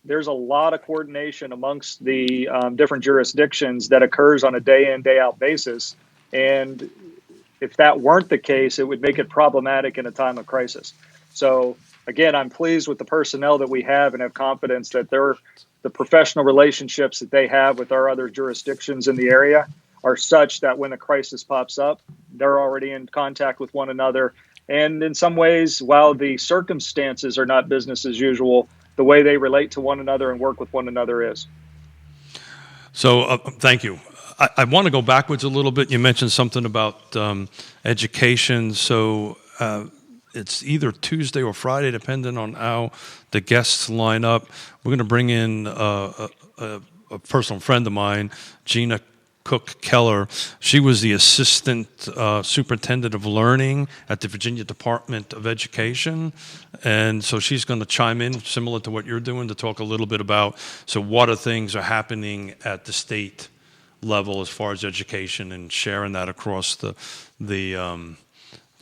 There's a lot of coordination amongst the different jurisdictions that occurs on a day in, day out basis. And if that weren't the case, it would make it problematic in a time of crisis. So again, I'm pleased with the personnel that we have and have confidence that the professional relationships that they have with our other jurisdictions in the area are such that when a crisis pops up, they're already in contact with one another. And in some ways, while the circumstances are not business as usual, the way they relate to one another and work with one another is. So thank you. I want to go backwards a little bit. You mentioned something about education. So it's either Tuesday or Friday, depending on how the guests line up. We're going to bring in a personal friend of mine, Gina Cook Keller. She was the assistant superintendent of learning at the Virginia Department of Education. And so she's going to chime in, similar to what you're doing, to talk a little bit about, so what are things are happening at the state level as far as education and sharing that across the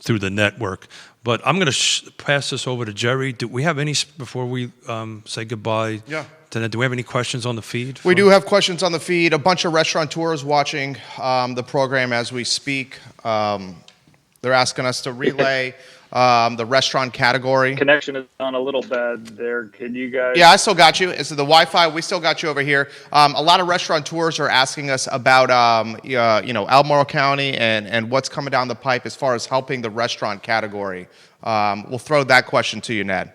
through the network. But I'm going to pass this over to Jerry. Do we have any, before we say goodbye? Yeah. Do we have any questions on the feed? We do have questions on the feed. A bunch of restaurateurs watching the program as we speak. They're asking us to relay the restaurant category. Connection is on a little bad there. Can you guys? Yeah, I still got you. It's the Wi-Fi. We still got you over here. A lot of restaurateurs are asking us about, Albemarle County and what's coming down the pipe as far as helping the restaurant category. We'll throw that question to you, Ned.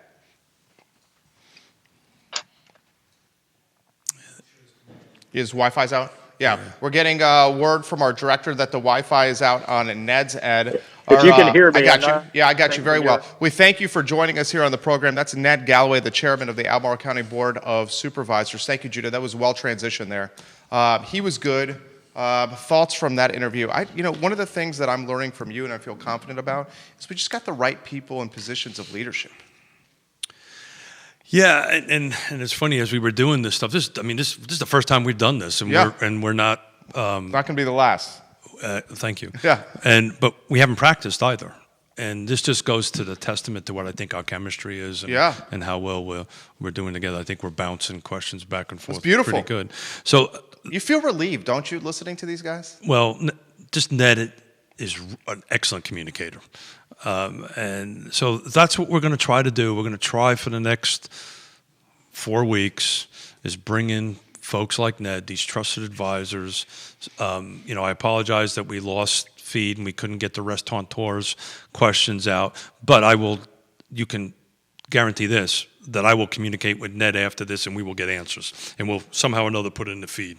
His Wi-Fi's out? Yeah. We're getting word from our director that the Wi-Fi is out on Ned's end. If you can hear me. I got you. Yeah, I got you very well. We thank you for joining us here on the program. That's Ned Gallaway, the chairman of the Albemarle County Board of Supervisors. Thank you, Judah. That was well transitioned there. He was good. Thoughts from that interview. One of the things that I'm learning from you and I feel confident about is we just got the right people in positions of leadership. Yeah, and it's funny, as we were doing this stuff. This is the first time we've done this, and we're not not going to be the last. Thank you. Yeah. But we haven't practiced either, and this just goes to the testament to what I think our chemistry is, and how well we're doing together. I think we're bouncing questions back and forth. It's beautiful. Pretty good. So you feel relieved, don't you, listening to these guys? Well, just Ned is an excellent communicator. And so that's what we're going to try to do. We're going to try for the next 4 weeks is bring in folks like Ned, these trusted advisors. I apologize that we lost feed and we couldn't get the restaurateurs' questions out, but you can guarantee this, that I will communicate with Ned after this and we will get answers. And we'll somehow or another put it in the feed.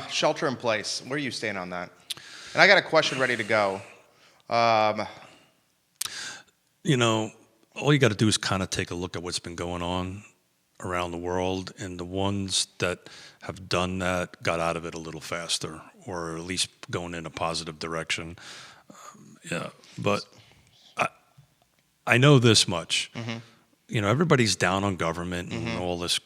Shelter in place, where do you stand on that? And I got a question ready to go. All you got to do is kind of take a look at what's been going on around the world, and the ones that have done that got out of it a little faster, or at least going in a positive direction. But I know this much. Mm-hmm. Everybody's down on government and all this.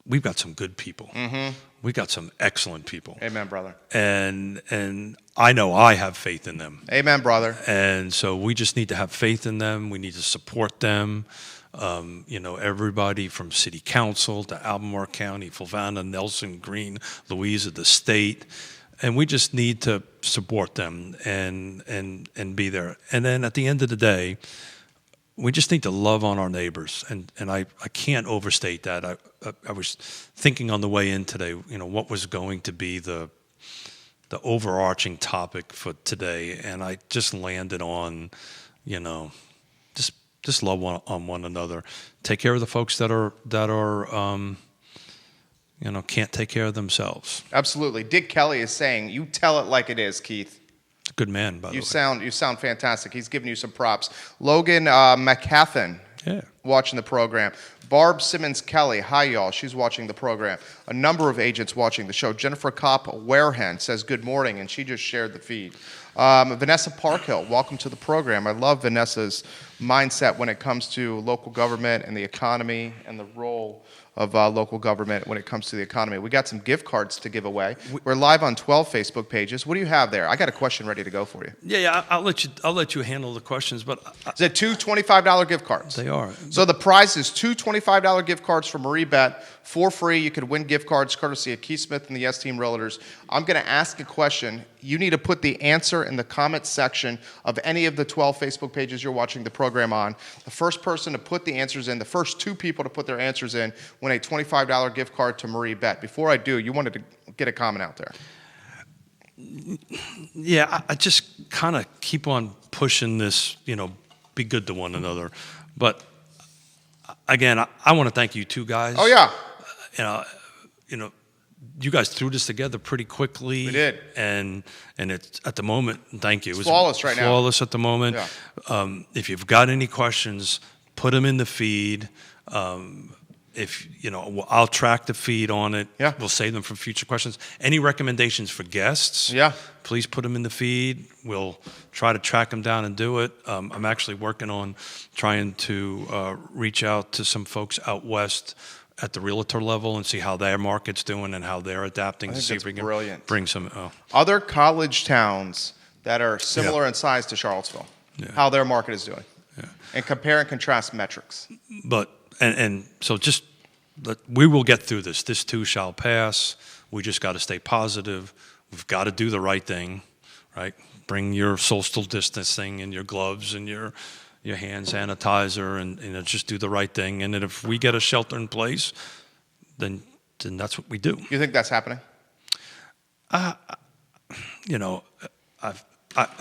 We've got some good people. Mm-hmm. We got some excellent people. Amen, brother. And I know I have faith in them. Amen, brother. And so we just need to have faith in them. We need to support them. Everybody from city council to Albemarle County, Fulvana, Nelson, Green, Louisa, the state. And we just need to support them and be there. And then at the end of the day, we just need to love on our neighbors. And I can't overstate that. I was thinking on the way in today, what was going to be the overarching topic for today. And I just landed on, just love on one another. Take care of the folks that are can't take care of themselves. Absolutely. Dick Kelly is saying, you tell it like it is, Keith. Good man, by the way. You sound fantastic. He's giving you some props. Logan McCathan, watching the program. Barb Simmons Kelly, hi y'all. She's watching the program. A number of agents watching the show. Jennifer Kopp Warehen says good morning, and she just shared the feed. Vanessa Parkhill, welcome to the program. I love Vanessa's mindset when it comes to local government and the economy and the role of local government when it comes to the economy. We got some gift cards to give away. We're live on 12 Facebook pages. What do you have there? I got a question ready to go for you. Yeah, I'll let you handle the questions, but is it two $25 gift cards? They are. So the prize is two $25 gift cards from Marie Bet for free. You could win gift cards courtesy of Keith Smith and the S-Team Realtors. I'm going to ask a question. You need to put the answer in the comments section of any of the 12 Facebook pages you're watching the program on. The first person to put the answers in, the first two people to put their answers in, win a $25 gift card to Marie Bet. Before I do, you wanted to get a comment out there. Yeah, I just kind of keep on pushing this, be good to one another. But again, I want to thank you two guys. Oh, yeah. You guys threw this together pretty quickly. We did. And it's at the moment, thank you. It's flawless right now. Flawless at the moment. Yeah. If you've got any questions, put them in the feed. I'll track the feed on it. Yeah. We'll save them for future questions. Any recommendations for guests? Yeah. Please put them in the feed. We'll try to track them down and do it. I'm actually working on trying to reach out to some folks out west at the realtor level and see how their market's doing and how they're adapting to see if we can bring some other college towns that are similar in size to Charlottesville. Yeah. How their market is doing. Yeah. And compare and contrast metrics. But and so just we will get through this. This too shall pass. We just got to stay positive. We've got to do the right thing, right? Bring your social distancing and your gloves and your hand sanitizer and just do the right thing. And then if we get a shelter in place, then that's what we do. You think that's happening? If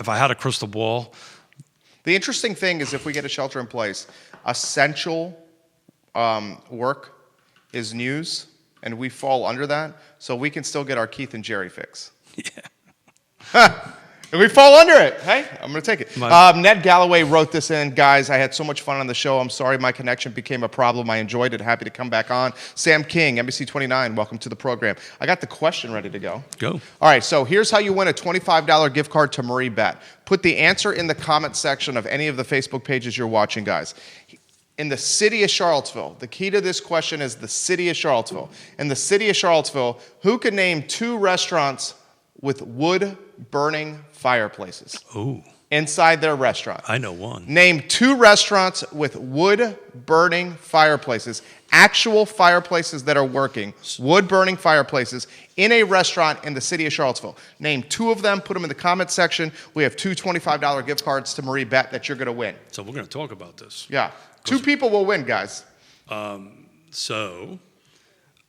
I had a crystal ball. The interesting thing is if we get a shelter in place, essential work is news, and we fall under that, so we can still get our Keith and Jerry fix. Yeah. And we fall under it. Hey, I'm going to take it. Ned Gallaway wrote this in. Guys, I had so much fun on the show. I'm sorry my connection became a problem. I enjoyed it. Happy to come back on. Sam King, NBC 29, welcome to the program. I got the question ready to go. Go. All right, so here's how you win a $25 gift card to Marie Bet. Put the answer in the comment section of any of the Facebook pages you're watching, guys. In the city of Charlottesville, the key to this question is the city of Charlottesville. In the city of Charlottesville, who can name 2 restaurants with wood-burning fireplaces? Ooh. inside their restaurant. I know one. Name 2 restaurants with wood-burning fireplaces, actual fireplaces that are working, wood-burning fireplaces in a restaurant in the city of Charlottesville. Name 2 of them, put them in the comment section. We have 2 $25 gift cards to Marie Bet that you're going to win. So we're going to talk about this. Yeah. 2 people will win, guys. So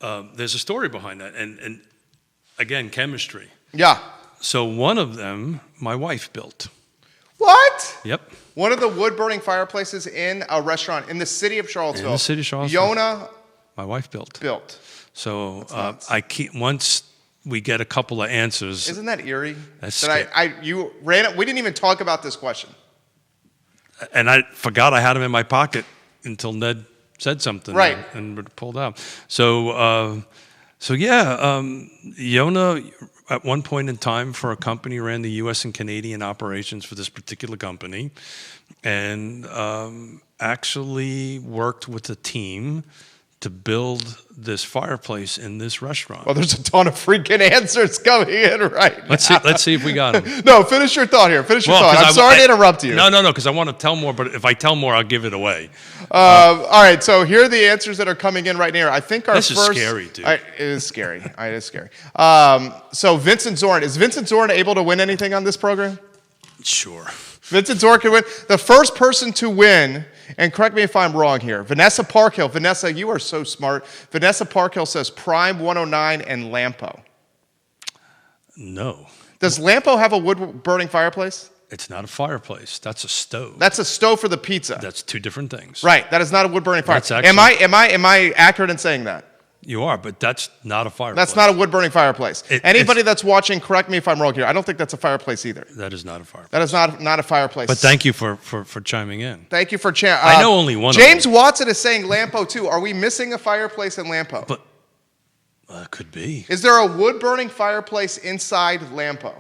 there's a story behind that. And again, chemistry. Yeah. So one of them, my wife built. What? Yep. One of the wood-burning fireplaces in a restaurant in the city of Charlottesville. In the city of Charlottesville. Yonna My wife built. So I keep once we get a couple of answers. Isn't that eerie? That's you ran it. We didn't even talk about this question. And I forgot I had them in my pocket until Ned said something. Right. And pulled out. So Yonna at one point in time for a company ran the U.S. and Canadian operations for this particular company, and actually worked with a team to build this fireplace in this restaurant. Well, there's a ton of freaking answers coming in right now. Let's see if we got them. No, finish your thought here. Finish your thought. I'm sorry to interrupt you. No, because I want to tell more, but if I tell more, I'll give it away. All right, so here are the answers that are coming in right now. I think our This first... is scary, dude. It is scary. It is scary. So Vincent Zorn. Is Vincent Zorn able to win anything on this program? Sure. Vincent Zorn can win. The first person to win, and correct me if I'm wrong here, Vanessa Parkhill. Vanessa, you are so smart. Vanessa Parkhill says Prime 109 and Lampo. No. Does Lampo have a wood-burning fireplace? It's not a fireplace. That's a stove. That's a stove for the pizza. That's 2 different things. Right. That is not a wood-burning fireplace. That's actually- Am I accurate in saying that? You are, but that's not a fireplace. That's not a wood-burning fireplace. Anybody that's watching, correct me if I'm wrong here. I don't think that's a fireplace either. That is not a fireplace. That is not a fireplace. But thank you for chiming in. Thank you for I know only one of James them. Watson is saying Lampo too. Are we missing a fireplace in Lampo? But could be. Is there a wood-burning fireplace inside Lampo?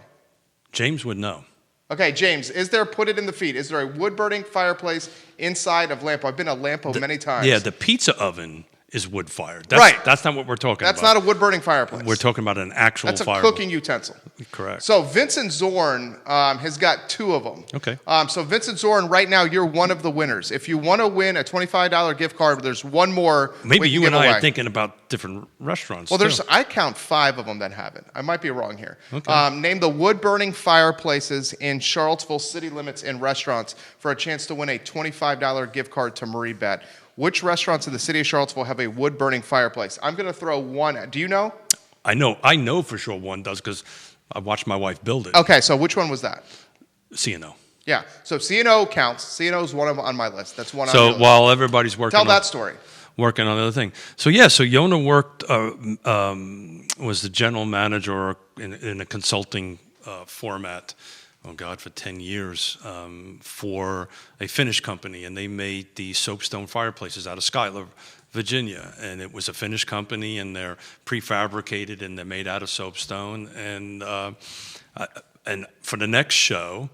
James would know. Okay, James, put it in the feed. Is there a wood-burning fireplace inside of Lampo? I've been to Lampo many times. Yeah, the pizza oven is wood-fired. Right. That's not what we're talking That's about. not a wood-burning fireplace. We're talking about an actual That's a fire. cooking utensil. Correct. So Vincent Zorn has got 2 of them. Okay. So Vincent Zorn, right now, you're one of the winners. If you want to win a $25 gift card, there's one more. Maybe you and I away. are thinking about different restaurants. Well, too. I count 5 of them that haven't. I might be wrong here. Okay. Name the wood-burning fireplaces in Charlottesville city limits and restaurants for a chance to win a $25 gift card to Marie Bet. Which restaurants in the city of Charlottesville have a wood-burning fireplace? I'm going to throw one. Do you know? I know for sure one does because I watched my wife build it. Okay, so which one was that? C&O. Yeah, so C&O counts. C&O is one on my list. That's one on So your list. while everybody's working Tell on that story. Working on the other thing. So Yonna worked, was the general manager in a consulting format, for 10 years for a Finnish company. And they made the soapstone fireplaces out of Schuyler, Virginia. And it was a Finnish company, and they're prefabricated, and they're made out of soapstone. And for the next show,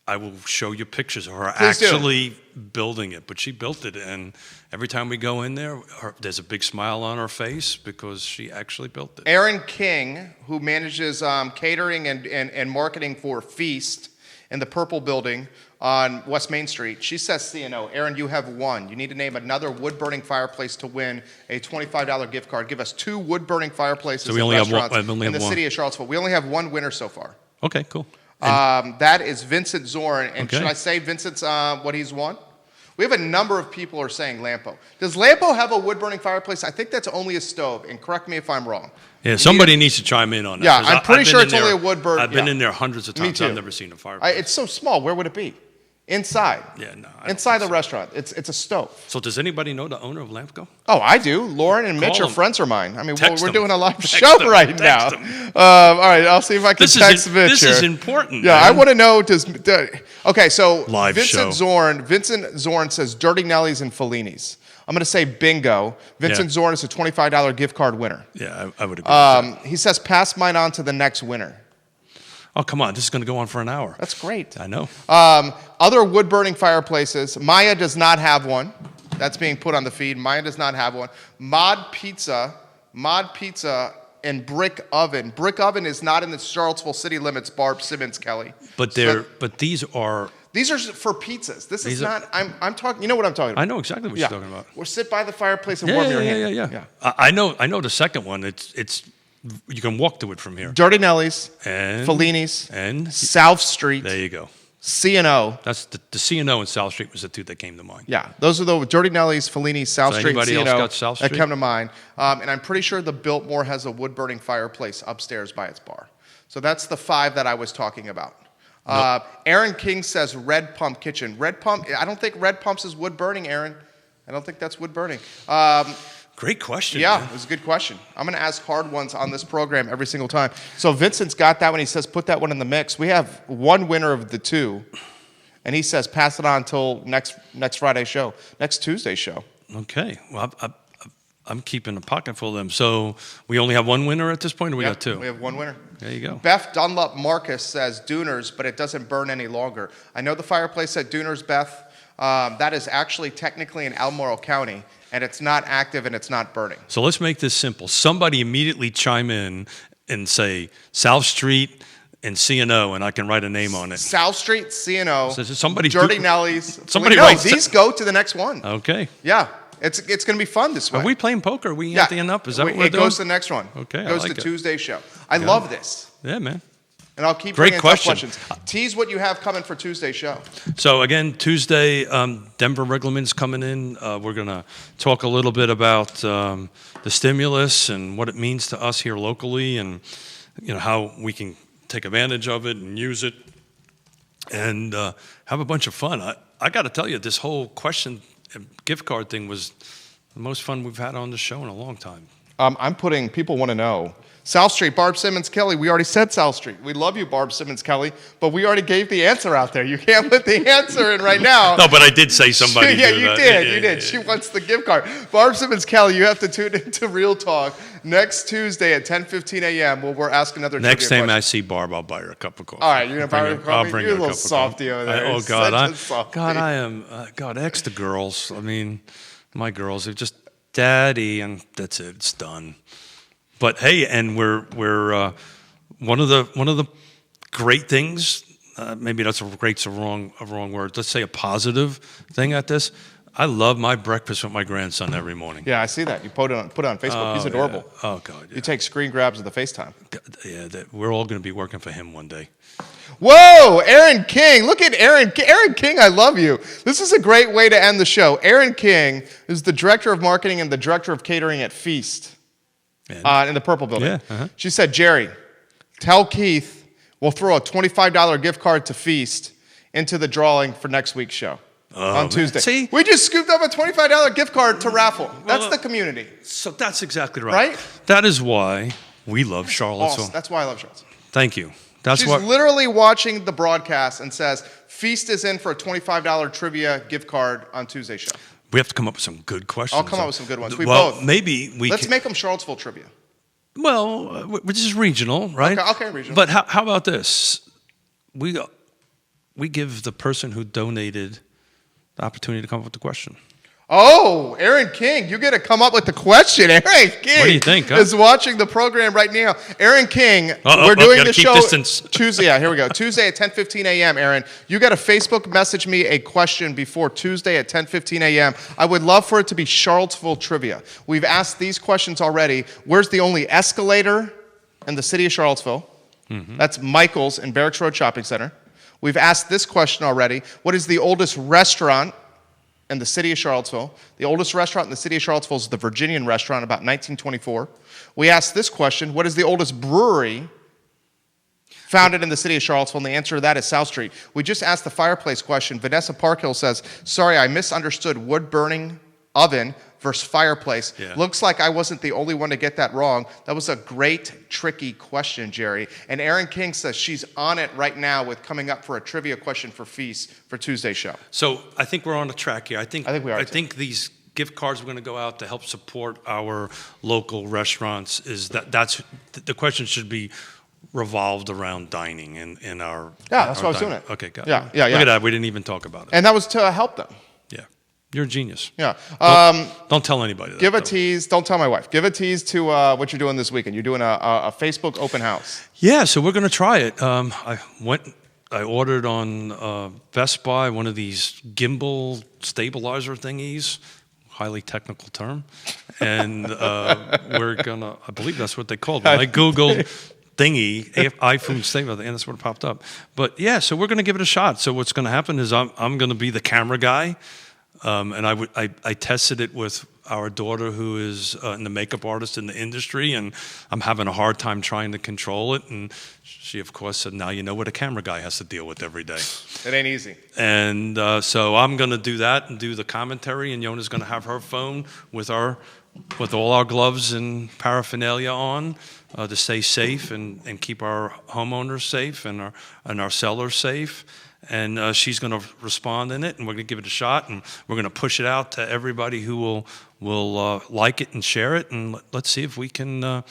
I will show you pictures of her actually building it. But she built it, and every time we go in there, there's a big smile on her face because she actually built it. Aaron King, who manages catering and marketing for Feast in the Purple Building on West Main Street, she says C&O. Aaron, you have one. You need to name another wood-burning fireplace to win a $25 gift card. Give us 2 wood-burning fireplaces So we only have one. in the city of Charlottesville. We only have one winner so far. Okay, cool. That is Vincent Zorn. And Okay. should I say Vincent's what he's won? We have a number of people who are saying Lampo. Does Lampo have a wood-burning fireplace? I think that's only a stove, and correct me if I'm wrong. Yeah, somebody needs to chime in on that. Yeah, 'cause I'm pretty I've sure been it's in only there- a wood burn. I've been yeah. in there hundreds of Me times. too. I've never seen a fireplace. It's so small. Where would it be? Inside. Yeah, no. I don't Inside think the restaurant. It's a stove. So does anybody know the owner of Lamco? Oh, I do. Lauren and Mitch Call are them. friends of mine. I mean, Text we're them. doing a live Text show them. right Text now. them. All right, I'll see if I can text Mitch This here. is important. Yeah, man. I want to know. Okay, so Live Vincent show. Zorn says Dirty Nellies and Fellini's. I'm going to say bingo. Vincent Zorn is a $25 gift card winner. Yeah, I would agree. With that. He says pass mine on to the next winner. Oh, come on. This is going to go on for an hour. That's great. I know. Other wood-burning fireplaces. Maya does not have one. That's being put on the feed. Maya does not have one. Mod Pizza and Brick Oven. Brick Oven is not in the Charlottesville city limits, Barb Simmons, Kelly. But these are for pizzas. This is These are- not. I'm talking. You know what I'm talking about. I know exactly what you're talking about. We'll sit by the fireplace and warm your hand. Yeah. I know the second one. It's you can walk to it from here. Dirty Nelly's, And Fellini's, and South Street, there you go. C&O. That's the C&O and South Street was the two that came to mind. Yeah, those are the Dirty Nelly's, Fellini's, South So Street, anybody C&O else got South that Street? come to mind. And I'm pretty sure the Biltmore has a wood-burning fireplace upstairs by its bar. So that's the 5 that I was talking about. Aaron King says Red Pump Kitchen. Red Pump, I don't think Red Pumps is wood burning, Aaron. I don't think that's wood burning. Great question. Yeah, man. it was a good question. I'm going to ask hard ones on this program every single time. So Vincent's got that one. He says put that one in the mix. We have one winner of the 2, and he says pass it on until next Friday show, next Tuesday show. Okay. Well, I'm keeping a pocket full of them. So we only have one winner at this point, or we got 2? We have one winner. There you go. Beth Dunlop Marcus says Duners, but it doesn't burn any longer. I know the fireplace at Duners, Beth. That is actually technically in Albemarle County, and it's not active and it's not burning. So let's make this simple. Somebody immediately chime in and say South Street and C&O, and I can write a name on it. South Street, C&O, So somebody Dirty Nelly's. Somebody no, writes- these go to the next one. Okay. Yeah, it's going to be fun this way. Are we playing poker? Are we anteing up? Is that what we're it doing? goes to the next one. Okay, I Goes like to it. Tuesday's show. I love this. Yeah, man. And I'll keep Great bringing question. tough questions. Tease what you have coming for Tuesday's show. So again, Tuesday, Denver Riggleman's coming in. We're going to talk a little bit about the stimulus and what it means to us here locally, and how we can take advantage of it and use it, and have a bunch of fun. I got to tell you, this whole question gift card thing was the most fun we've had on the show in a long time. People want to know. South Street, Barb Simmons Kelly. We already said South Street. We love you, Barb Simmons Kelly, but we already gave the answer out there. You can't put the answer in right now. No, but I did say somebody. Yeah, do you that. did. Yeah, You did. yeah, She wants the gift card. Barb Simmons Kelly, you have to tune into Real Talk next Tuesday at 10:15 a.m. where we're asking another Next trivia time I question. see Barb, I'll buy her a cup of coffee. All right, you're gonna buy her a coffee? I'll bring You're her a a little cup of softy coffee. over there. Oh Such God, a softy. I am. God, ask the girls. I mean, my girls are just daddy, and that's it. It's done. But hey, and we're one of the great things. Maybe that's a wrong word. Let's say a positive thing at this. I love my breakfast with my grandson every morning. Yeah, I see that. You put it on Facebook. He's adorable. Yeah. Oh God, yeah. You take screen grabs of the FaceTime. Yeah, we're all going to be working for him one day. Whoa, Aaron King. Look at Aaron. Aaron King, I love you. This is a great way to end the show. Aaron King is the director of marketing and the director of catering at Feast in the Purple Building. Yeah, uh-huh. She said, Jerry, tell Keith we'll throw a $25 gift card to Feast into the drawing for next week's show on Tuesday. See? We just scooped up a $25 gift card to raffle. That's the community. So that's exactly right. Right? That is why we love Charlottesville. Awesome. That's why I love Charlottesville. Thank you. That's She's what. literally watching the broadcast and says, Feast is in for a $25 trivia gift card on Tuesday's show. We have to come up with some good questions. I'll come up with some good ones. We well, both. maybe we. Let's make them Charlottesville trivia. Well, which is regional, right? Okay, regional. But how about this? We give the person who donated the opportunity to come up with the question. Oh, Aaron King, you get to come up with the question. Aaron King What do you think, huh? is watching the program right now. Aaron King, we're doing gotta the keep show distance. Tuesday. Yeah, here we go. Tuesday at 10:15 a.m., Aaron. You got to Facebook message me a question before Tuesday at 10:15 a.m. I would love for it to be Charlottesville trivia. We've asked these questions already. Where's the only escalator in the city of Charlottesville? Mm-hmm. That's Michael's in Barracks Road Shopping Center. We've asked this question already. What is the oldest restaurant in the city of Charlottesville? The oldest restaurant in the city of Charlottesville is the Virginian Restaurant, about 1924. We asked this question, what is the oldest brewery founded in the city of Charlottesville? And the answer to that is South Street. We just asked the fireplace question. Vanessa Parkhill says, sorry, I misunderstood wood-burning oven versus fireplace. Yeah. Looks like I wasn't the only one to get that wrong. That was a great, tricky question, Jerry. And Aaron King says she's on it right now with coming up for a trivia question for Feast for Tuesday's show. So I think we're on the track here. I think we are, I too. think these gift cards are going to go out to help support our local restaurants. That's the question should be revolved around dining in our. Yeah, that's our why I was dining. doing it. Okay, got Yeah, it. yeah, Look yeah. at that. We didn't even talk about it. And that was to help them. You're a genius. Yeah. Don't tell anybody that. Give a though. tease. Don't tell my wife. Give a tease to what you're doing this weekend. You're doing a Facebook open house. Yeah, so we're going to try it. I ordered on Best Buy one of these gimbal stabilizer thingies, highly technical term, and we're gonna. I believe that's what they called it. I googled thingy iPhone stabilizer, and that's what popped up. But yeah, so we're gonna give it a shot. So what's gonna happen is I'm gonna be the camera guy, and I tested it with our daughter who is the makeup artist in the industry, and I'm having a hard time trying to control it. And she, of course, said, now you know what a camera guy has to deal with every day. It ain't easy. And so I'm going to do that and do the commentary, and Yonna's going to have her phone with all our gloves and paraphernalia on to stay safe and keep our homeowners safe and our sellers safe. And she's going to respond in it, and we're going to give it a shot, and we're going to push it out to everybody who will like it and share it, and let's see if we can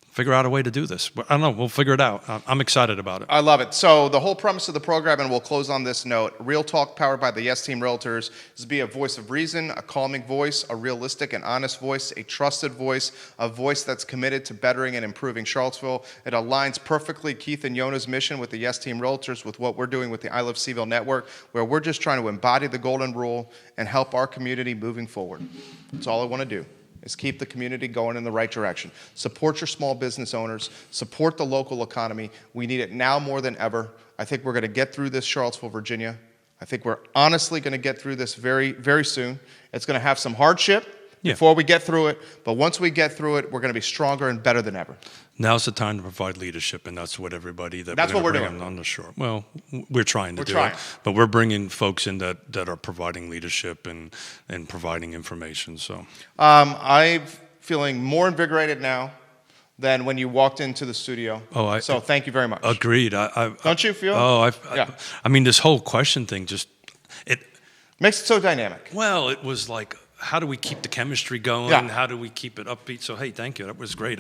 figure out a way to do this. I don't know. We'll figure it out. I'm excited about it. I love it. So the whole premise of the program, and we'll close on this note, Real Talk powered by the Yes Team Realtors, is to be a voice of reason, a calming voice, a realistic and honest voice, a trusted voice, a voice that's committed to bettering and improving Charlottesville. It aligns perfectly Keith and Yonna's mission with the Yes Team Realtors with what we're doing with the I Love CVille Network, where we're just trying to embody the golden rule and help our community moving forward. That's all I want to do. Is keep the community going in the right direction. Support your small business owners. Support the local economy. We need it now more than ever. I think we're going to get through this, Charlottesville, Virginia. I think we're honestly going to get through this very, very soon. It's going to have some hardship before we get through it, but once we get through it, we're going to be stronger and better than ever. Now's the time to provide leadership, and that's what everybody That's what we're doing on the shore. Well, we're trying to do trying. it, but we're bringing folks in that are providing leadership and providing information. So I'm feeling more invigorated now than when you walked into the studio. So thank you very much. Agreed. Don't you feel? I mean, this whole question thing it makes it so dynamic. Well, it was like, how do we keep the chemistry going? Yeah. How do we keep it upbeat? So hey, thank you. That was great.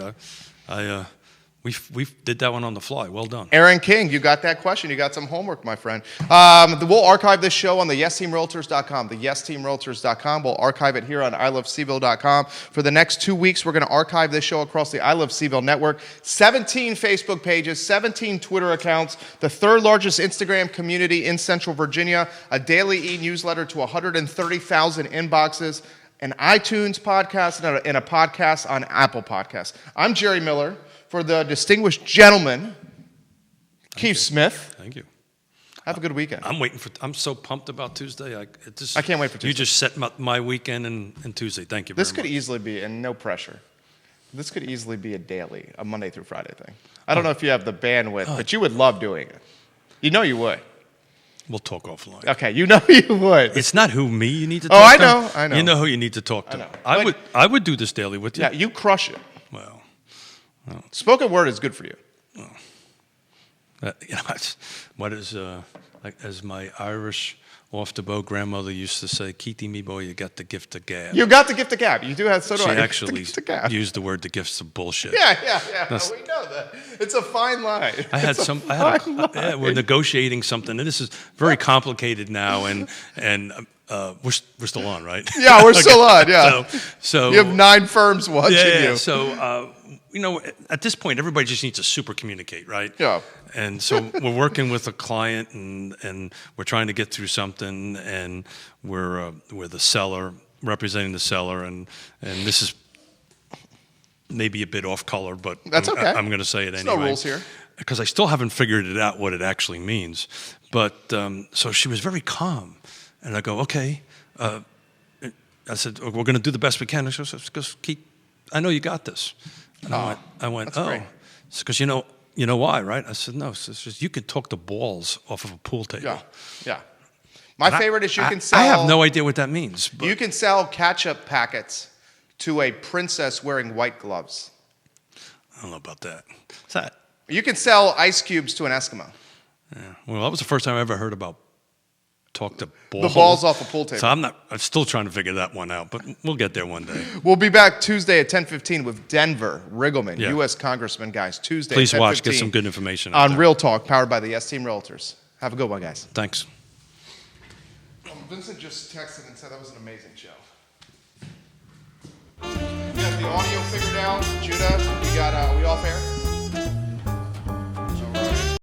We did that one on the fly. Well done. Aaron King, you got that question. You got some homework, my friend. We'll archive this show on the YesTeamRealtors.com. The YesTeamRealtors.com. We'll archive it here on ILoveCVille.com. For the next 2 weeks, we're going to archive this show across the I Love CVille Network. 17 Facebook pages, 17 Twitter accounts, the third largest Instagram community in Central Virginia, a daily e-newsletter to 130,000 inboxes, an iTunes podcast, and a podcast on Apple Podcasts. I'm Jerry Miller. For the distinguished gentleman, Keith Smith. Thank you. Have a good weekend. I'm so pumped about Tuesday. I can't wait for Tuesday. You just set my weekend and Tuesday. Thank you very much. This could easily be, and no pressure, this could easily be a daily, a Monday through Friday thing. I don't know if you have the bandwidth, but you would love doing it. You know you would. We'll talk offline. Okay, you know you would. It's not who me you need to talk to. I know. You know who you need to talk to. I would do this daily with you. Yeah, you crush it. Well. Spoken word is good for you. What is as my Irish off-the-boat grandmother used to say, "Keity, me boy, you got the gift of gab." You got the gift of gab. You do have. So do she I. actually used the word "the gifts of bullshit." Yeah. We know that. It's a fine line. We're negotiating something, and this is very complicated now, and we're still on, right? Yeah, we're still on. Yeah. So you have 9 firms watching you. So at this point, everybody just needs to super communicate, right? Yeah. And so we're working with a client, and we're trying to get through something, and we're the seller, representing the seller, and this is maybe a bit off color, but that's okay. I'm going to say it There's anyway. No rules here. Because I still haven't figured it out what it actually means. But so she was very calm, and I go, okay. I said, we're going to do the best we can. She goes, Keith, I know you got this. And I went, great. Because you know why, right? I said, no. It's just, you can talk the balls off of a pool table. Yeah. My favorite is you can sell. I have no idea what that means. You can sell ketchup packets to a princess wearing white gloves. I don't know about that. What's that? You can sell ice cubes to an Eskimo. Yeah. Well, that was the first time I ever heard about talk to balls. The balls off a pool table. So I'm still trying to figure that one out, but we'll get there one day. We'll be back Tuesday at 10:15 with Denver Riggleman, U.S. Congressman, guys. Tuesday Please at 10:15 watch, get some good information on Real Talk, powered by the Yes Team Realtors. Have a good one, guys. Thanks. Vincent just texted and said that was an amazing show.